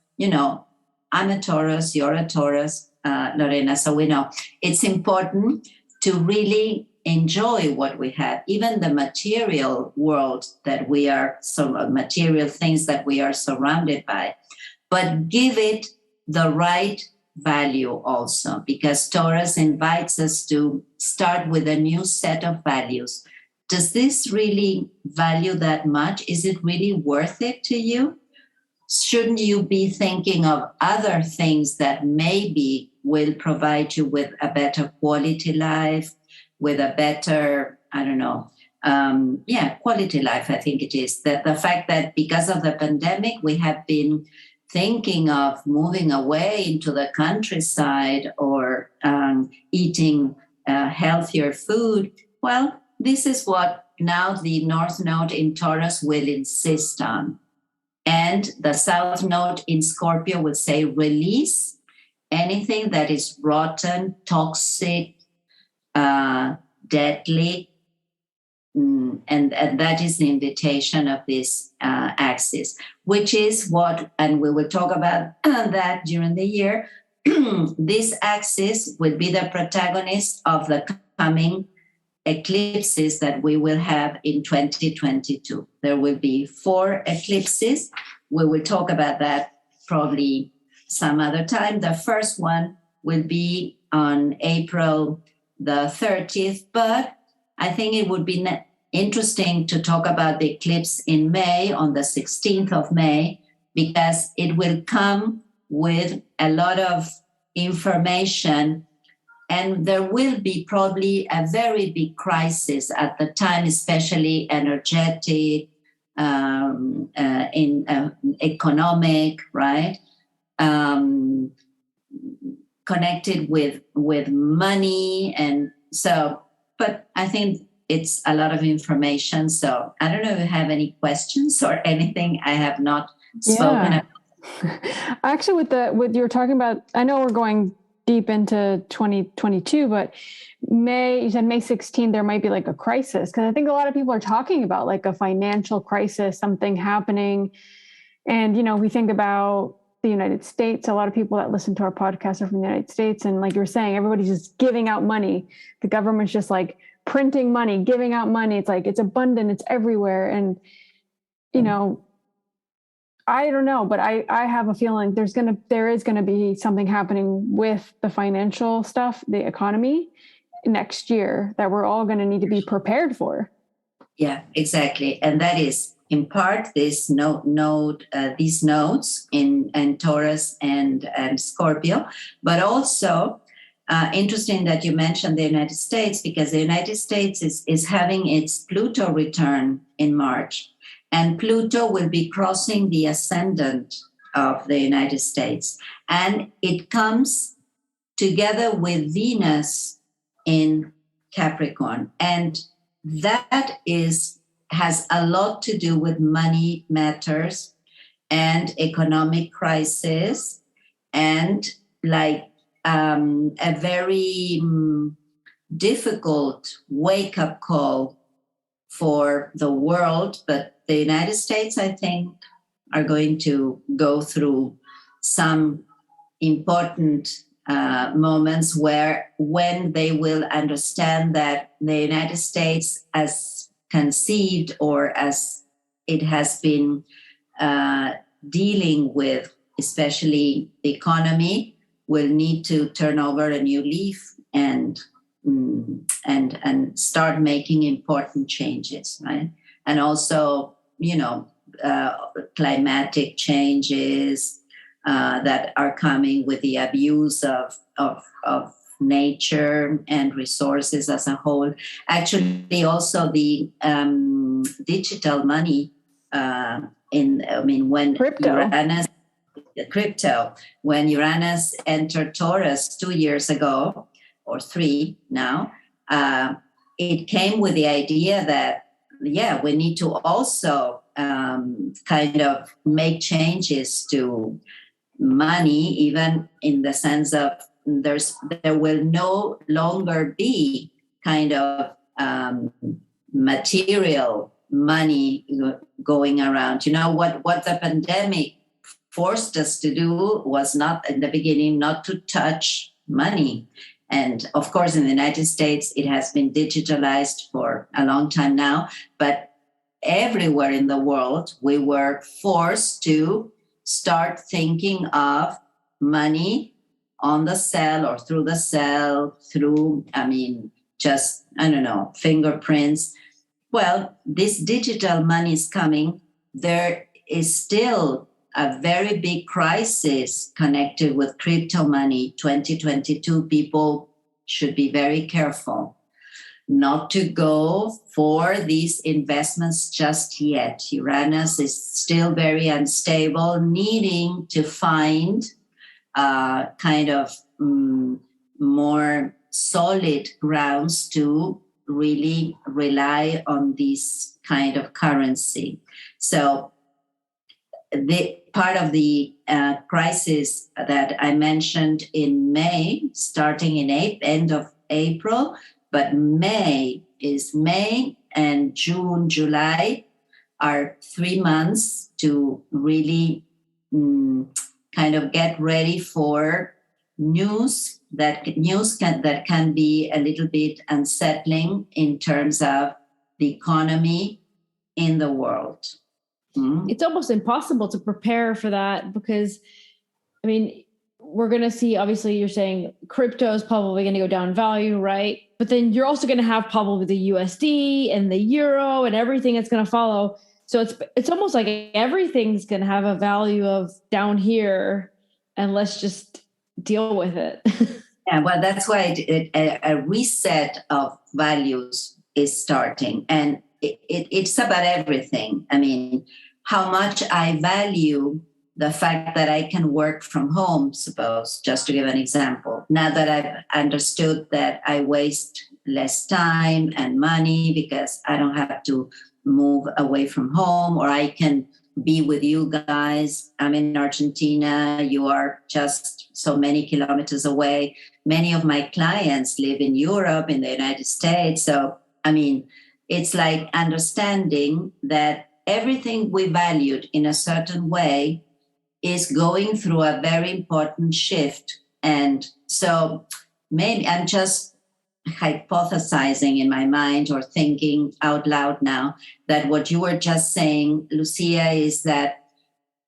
I'm a Taurus, you're a Taurus, Lorena, so we know it's important to really enjoy what we have, even the material world that we are, material things that we are surrounded by, but give it the right value also, because Taurus invites us to start with a new set of values. Does this really value that much? Is it really worth it to you? Shouldn't you be thinking of other things that maybe will provide you with a better quality life, with a better, quality life, I think it is. That the fact that because of the pandemic, we have been thinking of moving away into the countryside or eating healthier food. Well, this is what now the North Node in Taurus will insist on. And the South Node in Scorpio will say release anything that is rotten, toxic, deadly. And that is the invitation of this axis, which is what, and we will talk about that during the year. This axis will be the protagonist of the coming eclipses that we will have in 2022. There will be 4 eclipses. We will talk about that probably some other time. The first one will be on April the 30th, but I think it would be interesting to talk about the eclipse in May, on the 16th of May, because it will come with a lot of information. And there will be probably a very big crisis at the time, especially energetic, economic, right? Connected with money. And so, but I think it's a lot of information. So I don't know if you have any questions or anything I have not spoken about. Actually, with you're talking about, I know we're going deep into 2022, but you said May 16th, there might be like a crisis. Cause I think a lot of people are talking about like a financial crisis, something happening. And, we think about the United States, a lot of people that listen to our podcast are from the United States. And like you're saying, everybody's just giving out money. The government's just like printing money, giving out money. It's like, it's abundant, it's everywhere. And, I don't know, but I have a feeling there is going to be something happening with the financial stuff, the economy next year that we're all going to need to be prepared for. Yeah, exactly. And that is, part these nodes in Taurus and Scorpio, but also interesting that you mentioned the United States, because the United States is having its Pluto return in March, and Pluto will be crossing the ascendant of the United States, and it comes together with Venus in Capricorn, and that has a lot to do with money matters and economic crisis, and like a very difficult wake-up call for the world. But the United States, I think, are going to go through some important moments when they will understand that the United States, as conceived or as it has been dealing with, especially the economy, will need to turn over a new leaf and start making important changes, right? And also, climatic changes that are coming with the abuse of nature and resources as a whole. Actually, also the digital money when crypto, when Uranus entered Taurus 2 years ago, or 3 now, it came with the idea that, we need to also kind of make changes to money, even in the sense of there will no longer be kind of material money going around. What the pandemic forced us to do was not, in the beginning, not to touch money. And of course, in the United States, it has been digitalized for a long time now, but everywhere in the world, we were forced to start thinking of money on the cell or through the cell, fingerprints. Well, this digital money is coming. There is still a very big crisis connected with crypto money. 2022, people should be very careful not to go for these investments just yet. Uranus is still very unstable, needing to find kind of more solid grounds to really rely on this kind of currency. So the part of the crisis that I mentioned in May, starting in end of April, but May and June, July are 3 months to really kind of get ready for news that can be a little bit unsettling in terms of the economy in the world. It's almost impossible to prepare for that because, we're going to see, obviously you're saying crypto is probably going to go down in value, right? But then you're also going to have probably the USD and the euro and everything that's going to follow. So it's almost like everything's going to have a value of down here, and let's just deal with it. Yeah, well, that's why a reset of values is starting. And it's about everything. How much I value the fact that I can work from home, suppose, just to give an example. Now that I've understood that I waste less time and money because I don't have to move away from home, or I can be with you guys. I'm in Argentina. You are just so many kilometers away. Many of my clients live in Europe, in the United States. So, it's like understanding that everything we valued in a certain way is going through a very important shift. And so maybe I'm just hypothesizing in my mind or thinking out loud now that what you were just saying, Lucia, is that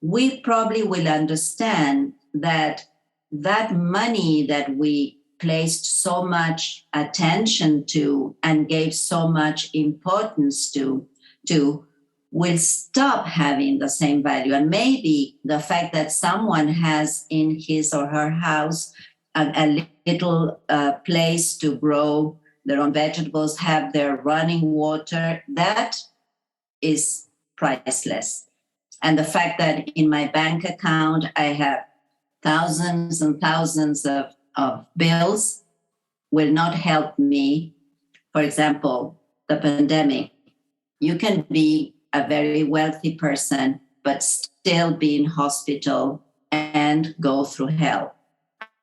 we probably will understand that money that we placed so much attention to and gave so much importance to will stop having the same value. And maybe the fact that someone has in his or her house a little place to grow their own vegetables, have their running water, that is priceless. And the fact that in my bank account, I have thousands and thousands of bills will not help me. For example, the pandemic. You can be a very wealthy person, but still be in hospital and go through hell.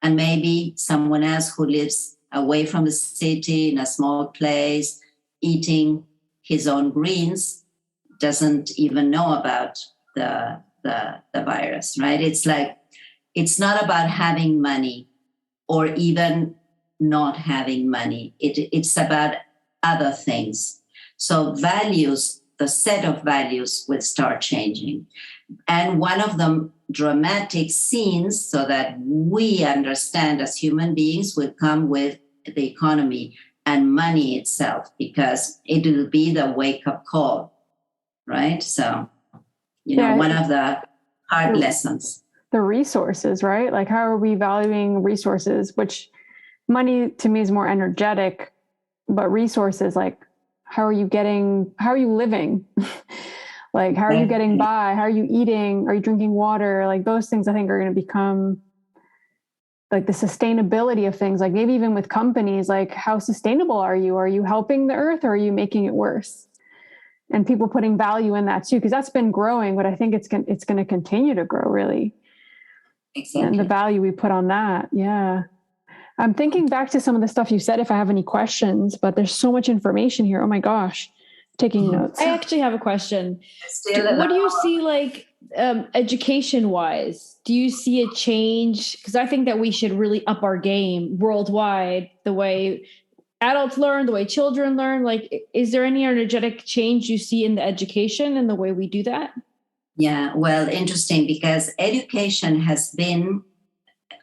And maybe someone else who lives away from the city in a small place, eating his own greens, doesn't even know about the virus, right? It's like, it's not about having money or even not having money. It's about other things. So values, the set of values will start changing. And one of them, dramatic scenes, so that we understand as human beings, will come with the economy and money itself, because it will be the wake-up call, right? So, one of the hard lessons. The resources, right? Like, how are we valuing resources? Which money to me is more energetic, but resources, like, how are you living? Like, how are you getting by? How are you eating? Are you drinking water? Like, those things I think are going to become like the sustainability of things. Like, maybe even with companies, like, how sustainable are you? Are you helping the earth, or are you making it worse? And people putting value in that too, because that's been growing, but I think it's going to continue to grow, really. Exactly. And the value we put on that. Yeah. I'm thinking back to some of the stuff you said, if I have any questions, but there's so much information here. Oh my gosh. Taking notes. I actually have a question. What do you see, like, education wise? Do you see a change? Because I think that we should really up our game worldwide, the way adults learn, the way children learn. Like, is there any energetic change you see in the education and the way we do that? Yeah, well, interesting, because education has been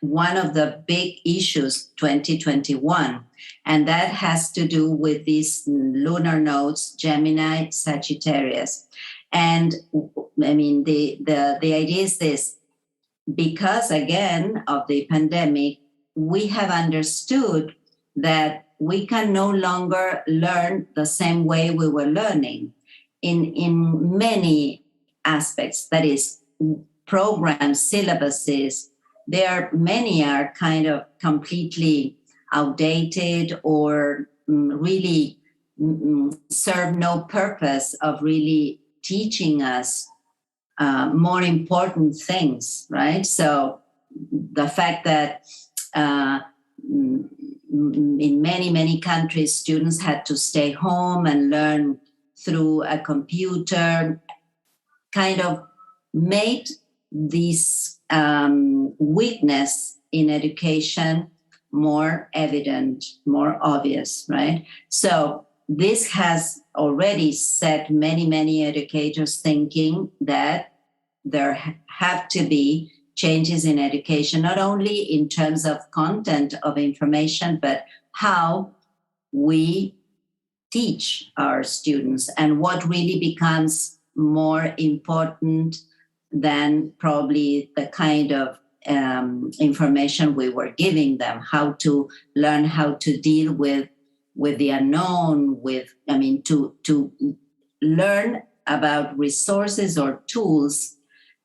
one of the big issues 2021, and that has to do with these lunar nodes, Gemini, Sagittarius. And I mean, the idea is this: because again of the pandemic, we have understood that we can no longer learn the same way we were learning in many aspects. That is, programs, syllabuses, many are kind of completely outdated or really serve no purpose of really teaching us more important things, right? So the fact that in many, many countries, students had to stay home and learn through a computer kind of made this weakness in education more evident, more obvious, right? So this has already set many, many educators thinking that there have to be changes in education, not only in terms of content of information, but how we teach our students and what really becomes more important than probably the kind of information we were giving them, how to learn how to deal with the unknown, to learn about resources or tools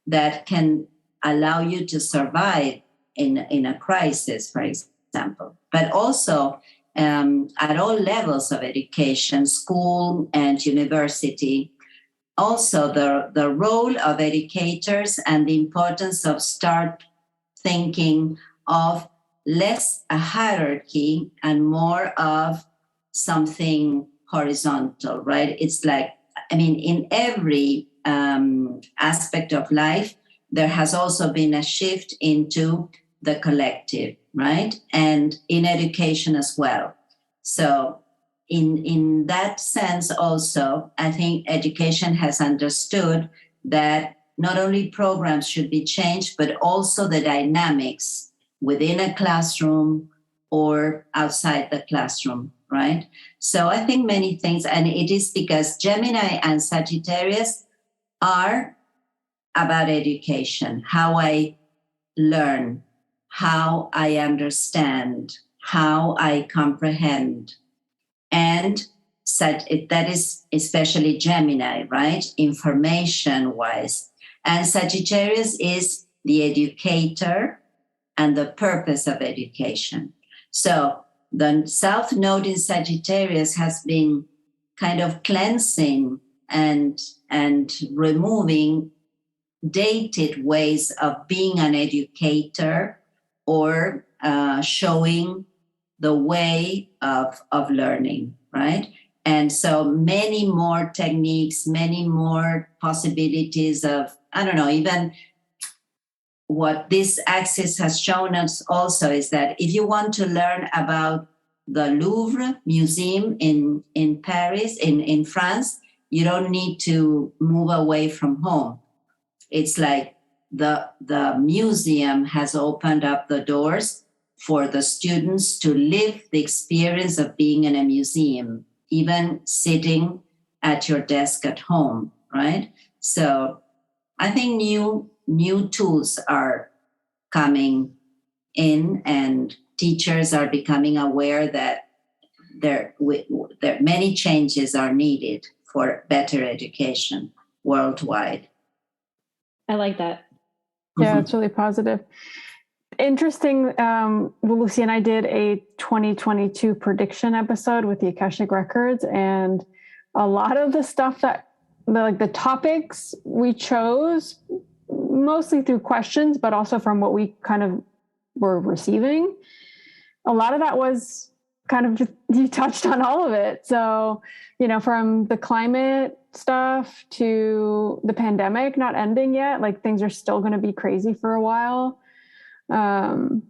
that can allow you to survive in a crisis, for example. But also at all levels of education, school and university, also the role of educators and the importance of start thinking of less a hierarchy and more of something horizontal, right? It's like, in every aspect of life, there has also been a shift into the collective, right? And in education as well. So in that sense also, I think education has understood that not only programs should be changed, but also the dynamics within a classroom or outside the classroom, right? So I think many things, and it is because Gemini and Sagittarius are about education, how I learn, how I understand, how I comprehend. And that is especially Gemini, right? Information wise. And Sagittarius is the educator and the purpose of education. So the South Node in Sagittarius has been kind of cleansing and removing dated ways of being an educator or showing the way of learning, right? And so many more techniques, many more possibilities of, I don't know, even what this axis has shown us also is that if you want to learn about the Louvre Museum in Paris, in France, you don't need to move away from home. It's like the museum has opened up the doors for the students to live the experience of being in a museum, even sitting at your desk at home, right? So I think new tools are coming in, and teachers are becoming aware that there many changes are needed for better education worldwide. I like that. Yeah, it's really positive. Interesting. Lucy and I did a 2022 prediction episode with the Akashic Records, and a lot of the stuff that the topics we chose, mostly through questions, but also from what we kind of were receiving, a lot of that was kind of just, you touched on all of it. So, from the climate stuff to the pandemic not ending yet, like things are still going to be crazy for a while, to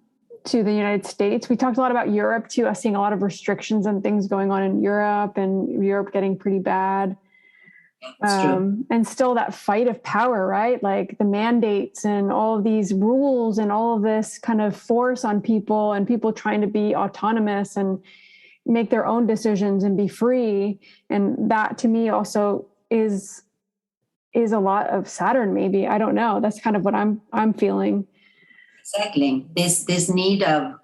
the United States. We talked a lot about Europe too, us seeing a lot of restrictions and things going on in Europe, and Europe getting pretty bad. And still that fight of power, right? Like the mandates and all of these rules and all of this kind of force on people, and people trying to be autonomous and make their own decisions and be free. And that to me also is a lot of Saturn, maybe. I don't know. That's kind of what I'm feeling. Exactly. This need of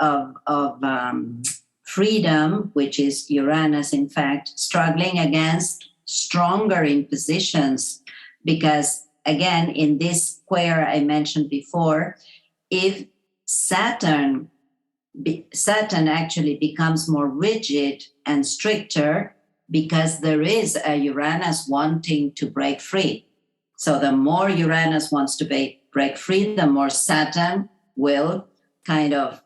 freedom, which is Uranus, in fact, struggling against stronger impositions, because again, in this square I mentioned before, if Saturn actually becomes more rigid and stricter, because there is a Uranus wanting to break free. So the more Uranus wants to break free, the more Saturn will kind of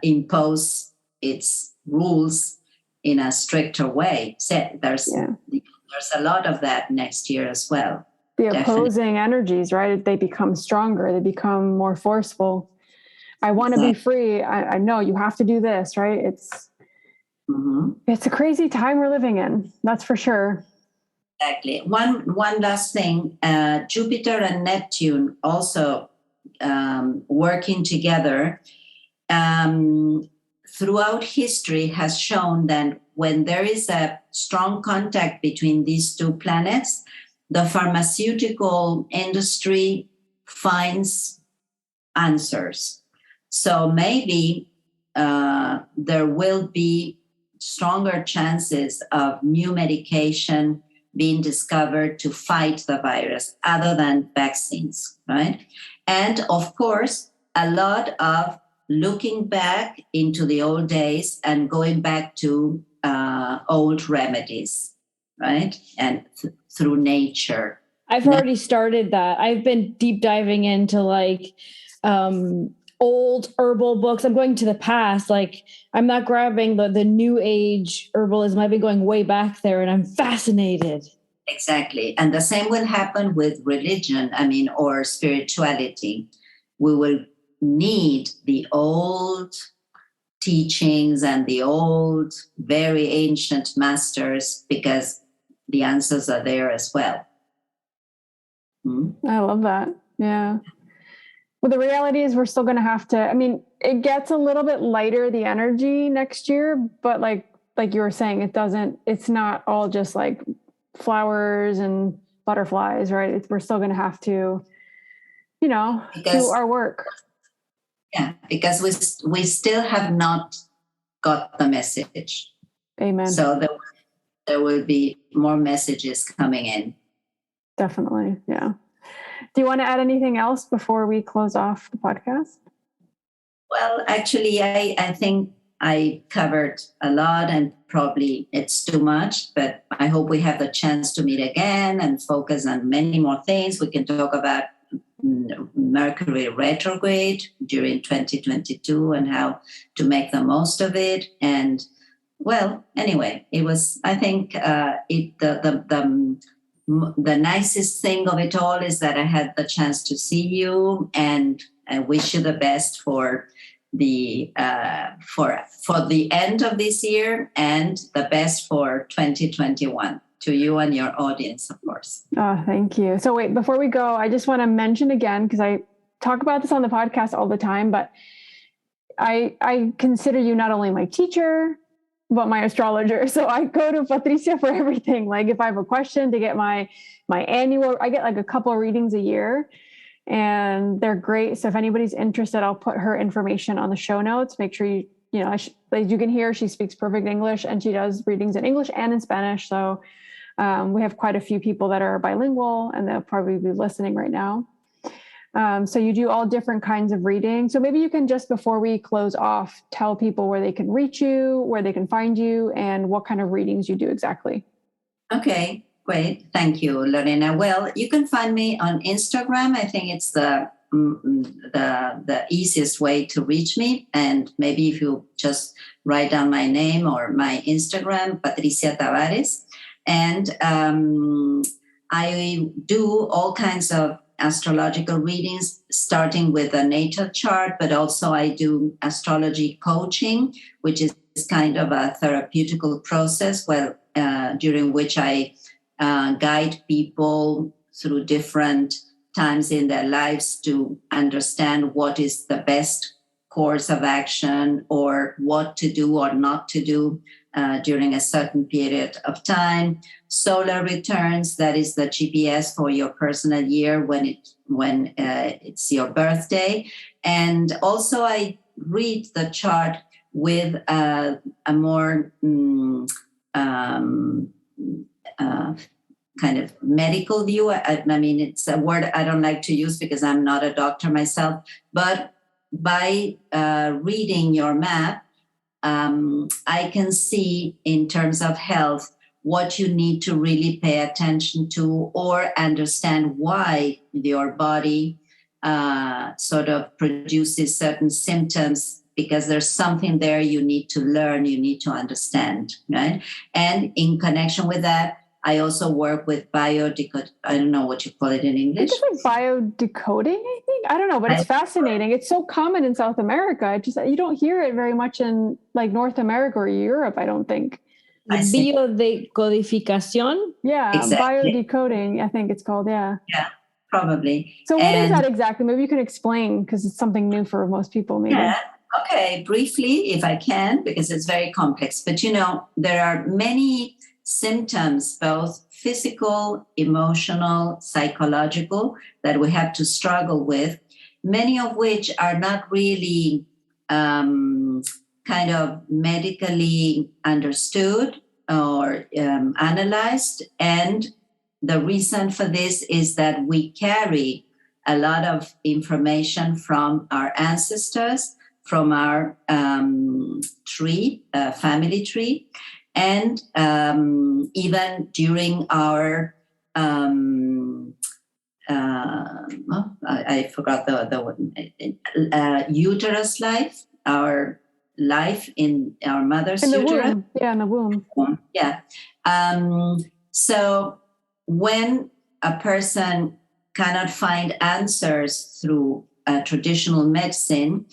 impose its rules in a stricter way. So there's a lot of that next year as well. The opposing energies, right? They become stronger. They become more forceful. I want to be free. I know you have to do this, right? It's a crazy time we're living in. That's for sure. Exactly. One last thing. Jupiter and Neptune also working together throughout history has shown that when there is a strong contact between these two planets, the pharmaceutical industry finds answers. So maybe there will be stronger chances of new medication being discovered to fight the virus other than vaccines, right? And of course, a lot of looking back into the old days and going back to old remedies, right? And through nature. I've already started that. I've been deep diving into old herbal books. I'm going to the past. Like I'm not grabbing the new age herbalism. I've been going way back there, and I'm fascinated. Exactly. And the same will happen with religion, or spirituality. We will need the old teachings and the old, very ancient masters, because the answers are there as well. I love that. Yeah. Well, the reality is we're still going to have to, it gets a little bit lighter, the energy next year, but like you were saying, it's not all just like flowers and butterflies, right? We're still going to have to, do our work. Yeah, because we still have not got the message. Amen. So there will be more messages coming in. Definitely. Yeah. Do you want to add anything else before we close off the podcast? Well, actually, I think I covered a lot, and probably it's too much, but I hope we have the chance to meet again and focus on many more things. We can talk about Mercury retrograde during 2022 and how to make the most of it. And well, anyway, it was, I think, the nicest thing of it all is that I had the chance to see you, and I wish you the best for the end of this year, and the best for 2021 to you and your audience, of course. Oh, thank you. So wait, before we go, I just want to mention again, because I talk about this on the podcast all the time, but I consider you not only my teacher, but my astrologer. So I go to Patricia for everything. Like if I have a question, to get my annual, I get like a couple of readings a year, and they're great. So if anybody's interested, I'll put her information on the show notes. Make sure as you can hear, she speaks perfect English, and she does readings in English and in Spanish. So we have quite a few people that are bilingual, and they'll probably be listening right now. So you do all different kinds of reading. So maybe you can, just before we close off, tell people where they can reach you, where they can find you, and what kind of readings you do exactly. Okay, great. Thank you, Lorena. Well, you can find me on Instagram. I think it's the easiest way to reach me. And maybe if you just write down my name or my Instagram, Patricia Tabares. And I do all kinds of astrological readings, starting with a natal chart, but also I do astrology coaching, which is kind of a therapeutical process during which I guide people through different times in their lives to understand what is the best course of action, or what to do or not to do during a certain period of time. Solar returns, that is the GPS for your personal year when it's your birthday. And also I read the chart with a more kind of medical view. I mean, it's a word I don't like to use because I'm not a doctor myself, but by reading your map, I can see in terms of health what you need to really pay attention to, or understand why your body sort of produces certain symptoms, because there's something there you need to learn, you need to understand, right? And in connection with that, I also work with biodecoding. I don't know what you call it in English. It's like biodecoding, I think. I don't know, but it's fascinating. It's so common in South America. You don't hear it very much in like North America or Europe, I don't think. Biodecodificación? Yeah, exactly. Biodecoding, I think it's called, yeah. Yeah, probably. So what is that exactly? Maybe you can explain, because it's something new for most people, maybe. Yeah. Okay, briefly, if I can, because it's very complex. But, there are many symptoms, both physical, emotional, psychological, that we have to struggle with, many of which are not really kind of medically understood or analyzed. And the reason for this is that we carry a lot of information from our ancestors, from our family tree, and even during our I forgot the uterus life, our life in our mother's uterus. Womb. Yeah, in the womb. Yeah. So when a person cannot find answers through traditional medicine,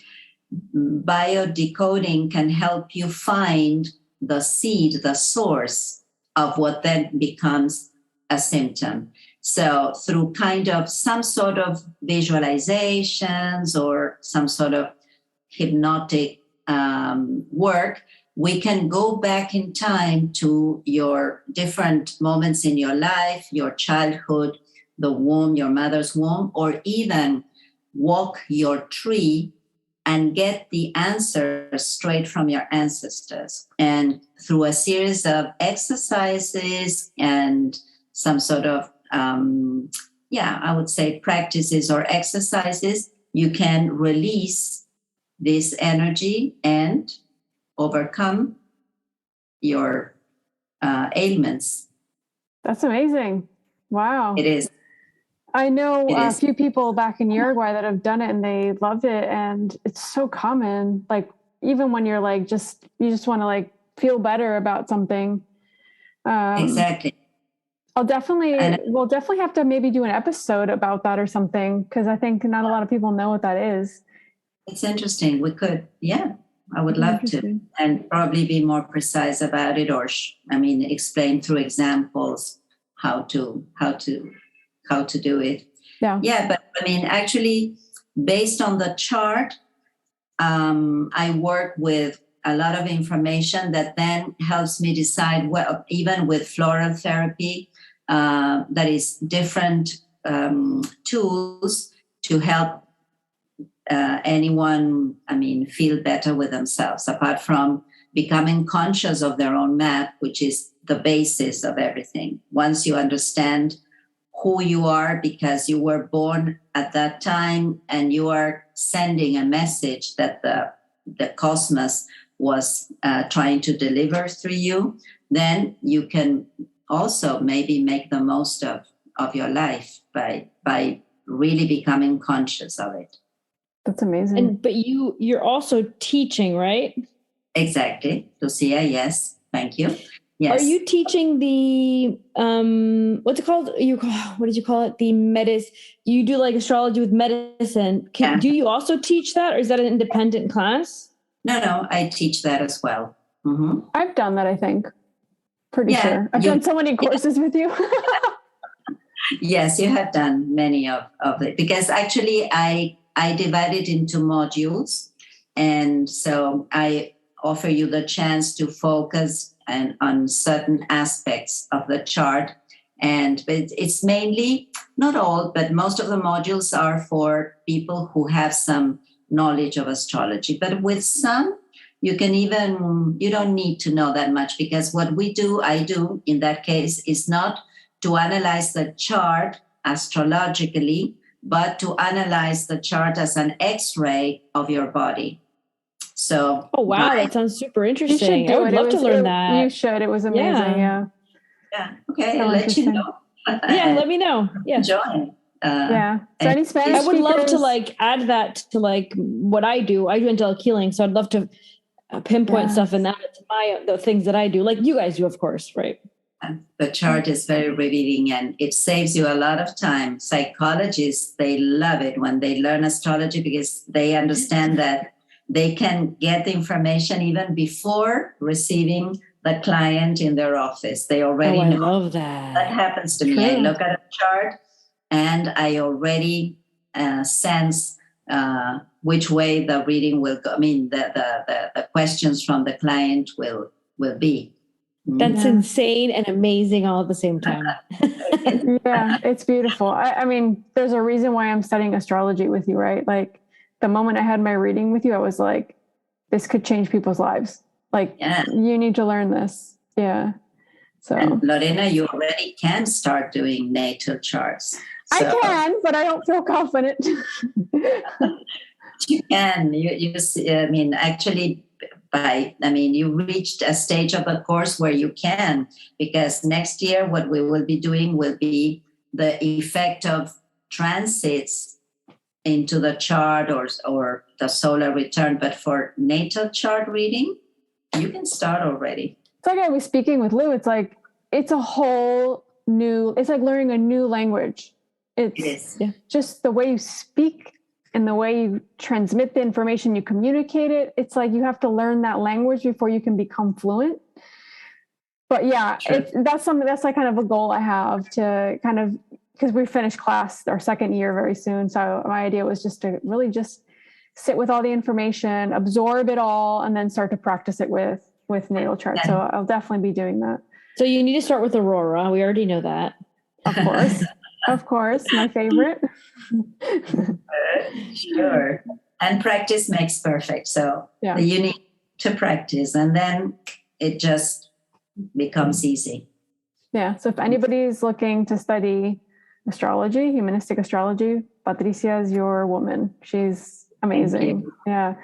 biodecoding can help you find the seed, the source of what then becomes a symptom. So through kind of some sort of visualizations or some sort of hypnotic work, we can go back in time to your different moments in your life, your childhood, the womb, your mother's womb, or even walk your tree and get the answers straight from your ancestors. And through a series of exercises and some sort of, I would say practices or exercises, you can release this energy and overcome your ailments. That's amazing. Wow. It is. I know a few people back in Uruguay that have done it and they loved it. And it's so common. Like, even when you're like, you just want to like feel better about something. Exactly. We'll definitely have to maybe do an episode about that or something, because I think not a lot of people know what that is. It's interesting. We could, I would love to, and probably be more precise about it, or explain through examples how to do it. Yeah. But actually, based on the chart, I work with a lot of information that then helps me decide, well, even with floral therapy, that is different tools to help anyone, feel better with themselves, apart from becoming conscious of their own map, which is the basis of everything. Once you understand who you are because you were born at that time and you are sending a message that the cosmos was trying to deliver through you, then you can also maybe make the most of your life by really becoming conscious of it. That's amazing. But you're also teaching, right? Exactly. Lucia, yes. Thank you. Yes. Are you teaching the what's it called? What did you call it? The medicine. You do like astrology with medicine. Do you also teach that, or is that an independent class? No, I teach that as well. Mm-hmm. I've done that, I think. Pretty sure. I've done so many courses with you. Yes, you have done many of it, because actually I divide it into modules, and so I offer you the chance to focus on certain aspects of the chart. But it's mainly, not all, but most of the modules are for people who have some knowledge of astrology. But with some, you don't need to know that much, because what I do in that case is not to analyze the chart astrologically, but to analyze the chart as an X-ray of your body. So, oh wow, that sounds super interesting. I would love to learn that. You should. It was amazing. Yeah. Okay. So I'll let you know. Let me know. Yeah. Join. So any Spanish I would love to speakers? add that to what I do. I do angelic healing, so I'd love to pinpoint stuff and add it to the things that I do, like you guys do, of course, right? The chart is very revealing, and it saves you a lot of time. Psychologists, they love it when they learn astrology, because they understand that they can get the information even before receiving the client in their office. They already know. I love that. That happens to me. I look at a chart and I already sense which way the reading will go. The questions from the client will be. That's insane and amazing all at the same time. Yeah, it's beautiful. I mean, there's a reason why I'm studying astrology with you, right? Like, the moment I had my reading with you, I was like, this could change people's lives. Like, you need to learn this. Yeah. So, and Lorena, you already can start doing natal charts. I can, but I don't feel confident. You can. You reached a stage of the course where you can, because next year what we will be doing will be the effect of transits into the chart or the solar return. But for natal chart reading, you can start already. It's like I was speaking with Lou. It's like, it's a whole new, it's like learning a new language. It's just the way you speak and the way you transmit the information, you communicate it. It's like you have to learn that language before you can become fluent. But that's like kind of a goal I have, to kind of, because we finish class our second year very soon. So my idea was just to really just sit with all the information, absorb it all, and then start to practice it with with natal chart. So I'll definitely be doing that. So you need to start with Aurora. We already know that. Of course, my favorite. Sure. And practice makes perfect. So yeah. You need to practice, and then it just becomes easy. Yeah. So if anybody's looking to study astrology, humanistic astrology, Patricia is your woman. She's amazing. Yeah.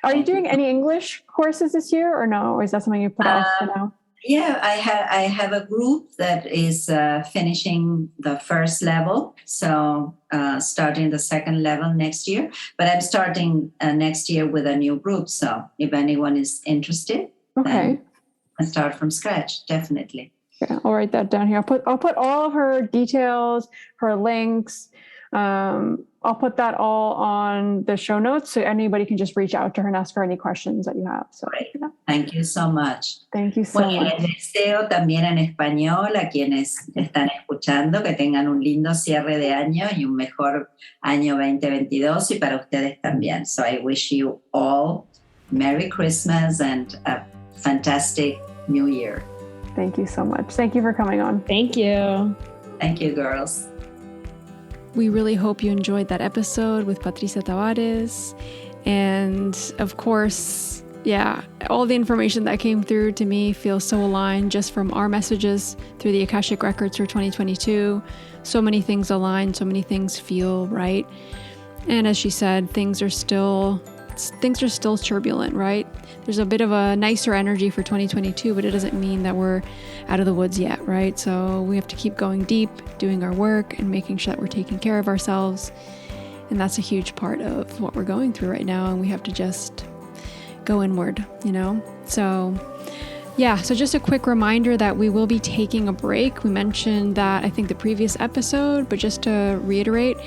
Are you doing any English courses this year or no? Or is that something you put off for now? Yeah, I have a group that is finishing the first level. So starting the second level next year. But I'm starting next year with a new group. So if anyone is interested, then I start from scratch, definitely. Yeah, I'll write that down here. I'll put all of her details, her links. I'll put that all on the show notes so anybody can just reach out to her and ask her any questions that you have. So, yeah. Thank you so much. Thank you so much. Les deseo también en español a quienes están escuchando que tengan un lindo cierre de año y un mejor año 2022 y para ustedes también. So I wish you all Merry Christmas and a fantastic New Year. Thank you so much. Thank you for coming on. Thank you. Thank you, girls. We really hope you enjoyed that episode with Patricia Tabares. And of course, all the information that came through to me feels so aligned just from our messages through the Akashic Records for 2022. So many things align, so many things feel right. And as she said, things are still turbulent, right? There's a bit of a nicer energy for 2022, but it doesn't mean that we're out of the woods yet, right? So we have to keep going deep, doing our work and making sure that we're taking care of ourselves. And that's a huge part of what we're going through right now. And we have to just go inward, So just a quick reminder that we will be taking a break. We mentioned that, I think, the previous episode, but just to reiterate,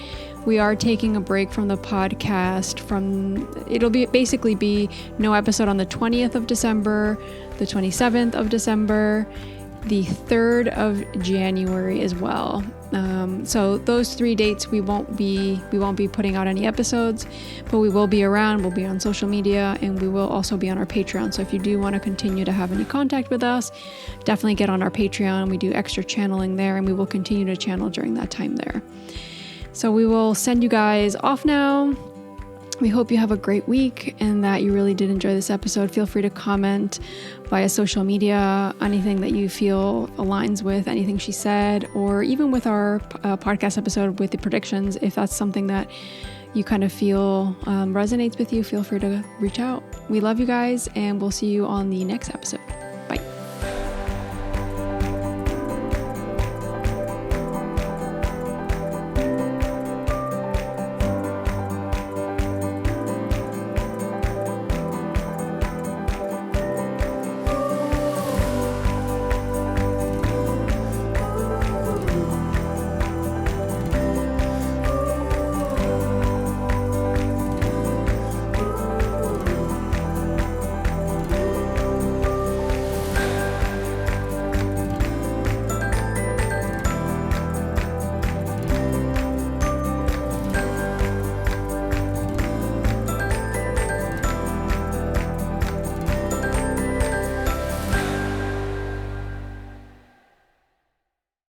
we are taking a break from the podcast it'll basically be no episode on the 20th of December, the 27th of December, the 3rd of January as well. So those 3 dates we won't be putting out any episodes, but we will be around. We'll be on social media and we will also be on our Patreon. So if you do want to continue to have any contact with us, definitely get on our Patreon. We do extra channeling there and we will continue to channel during that time there. So we will send you guys off now. We hope you have a great week and that you really did enjoy this episode. Feel free to comment via social media, anything that you feel aligns with anything she said, or even with our podcast episode with the predictions. If that's something that you kind of feel resonates with you, feel free to reach out. We love you guys and we'll see you on the next episode.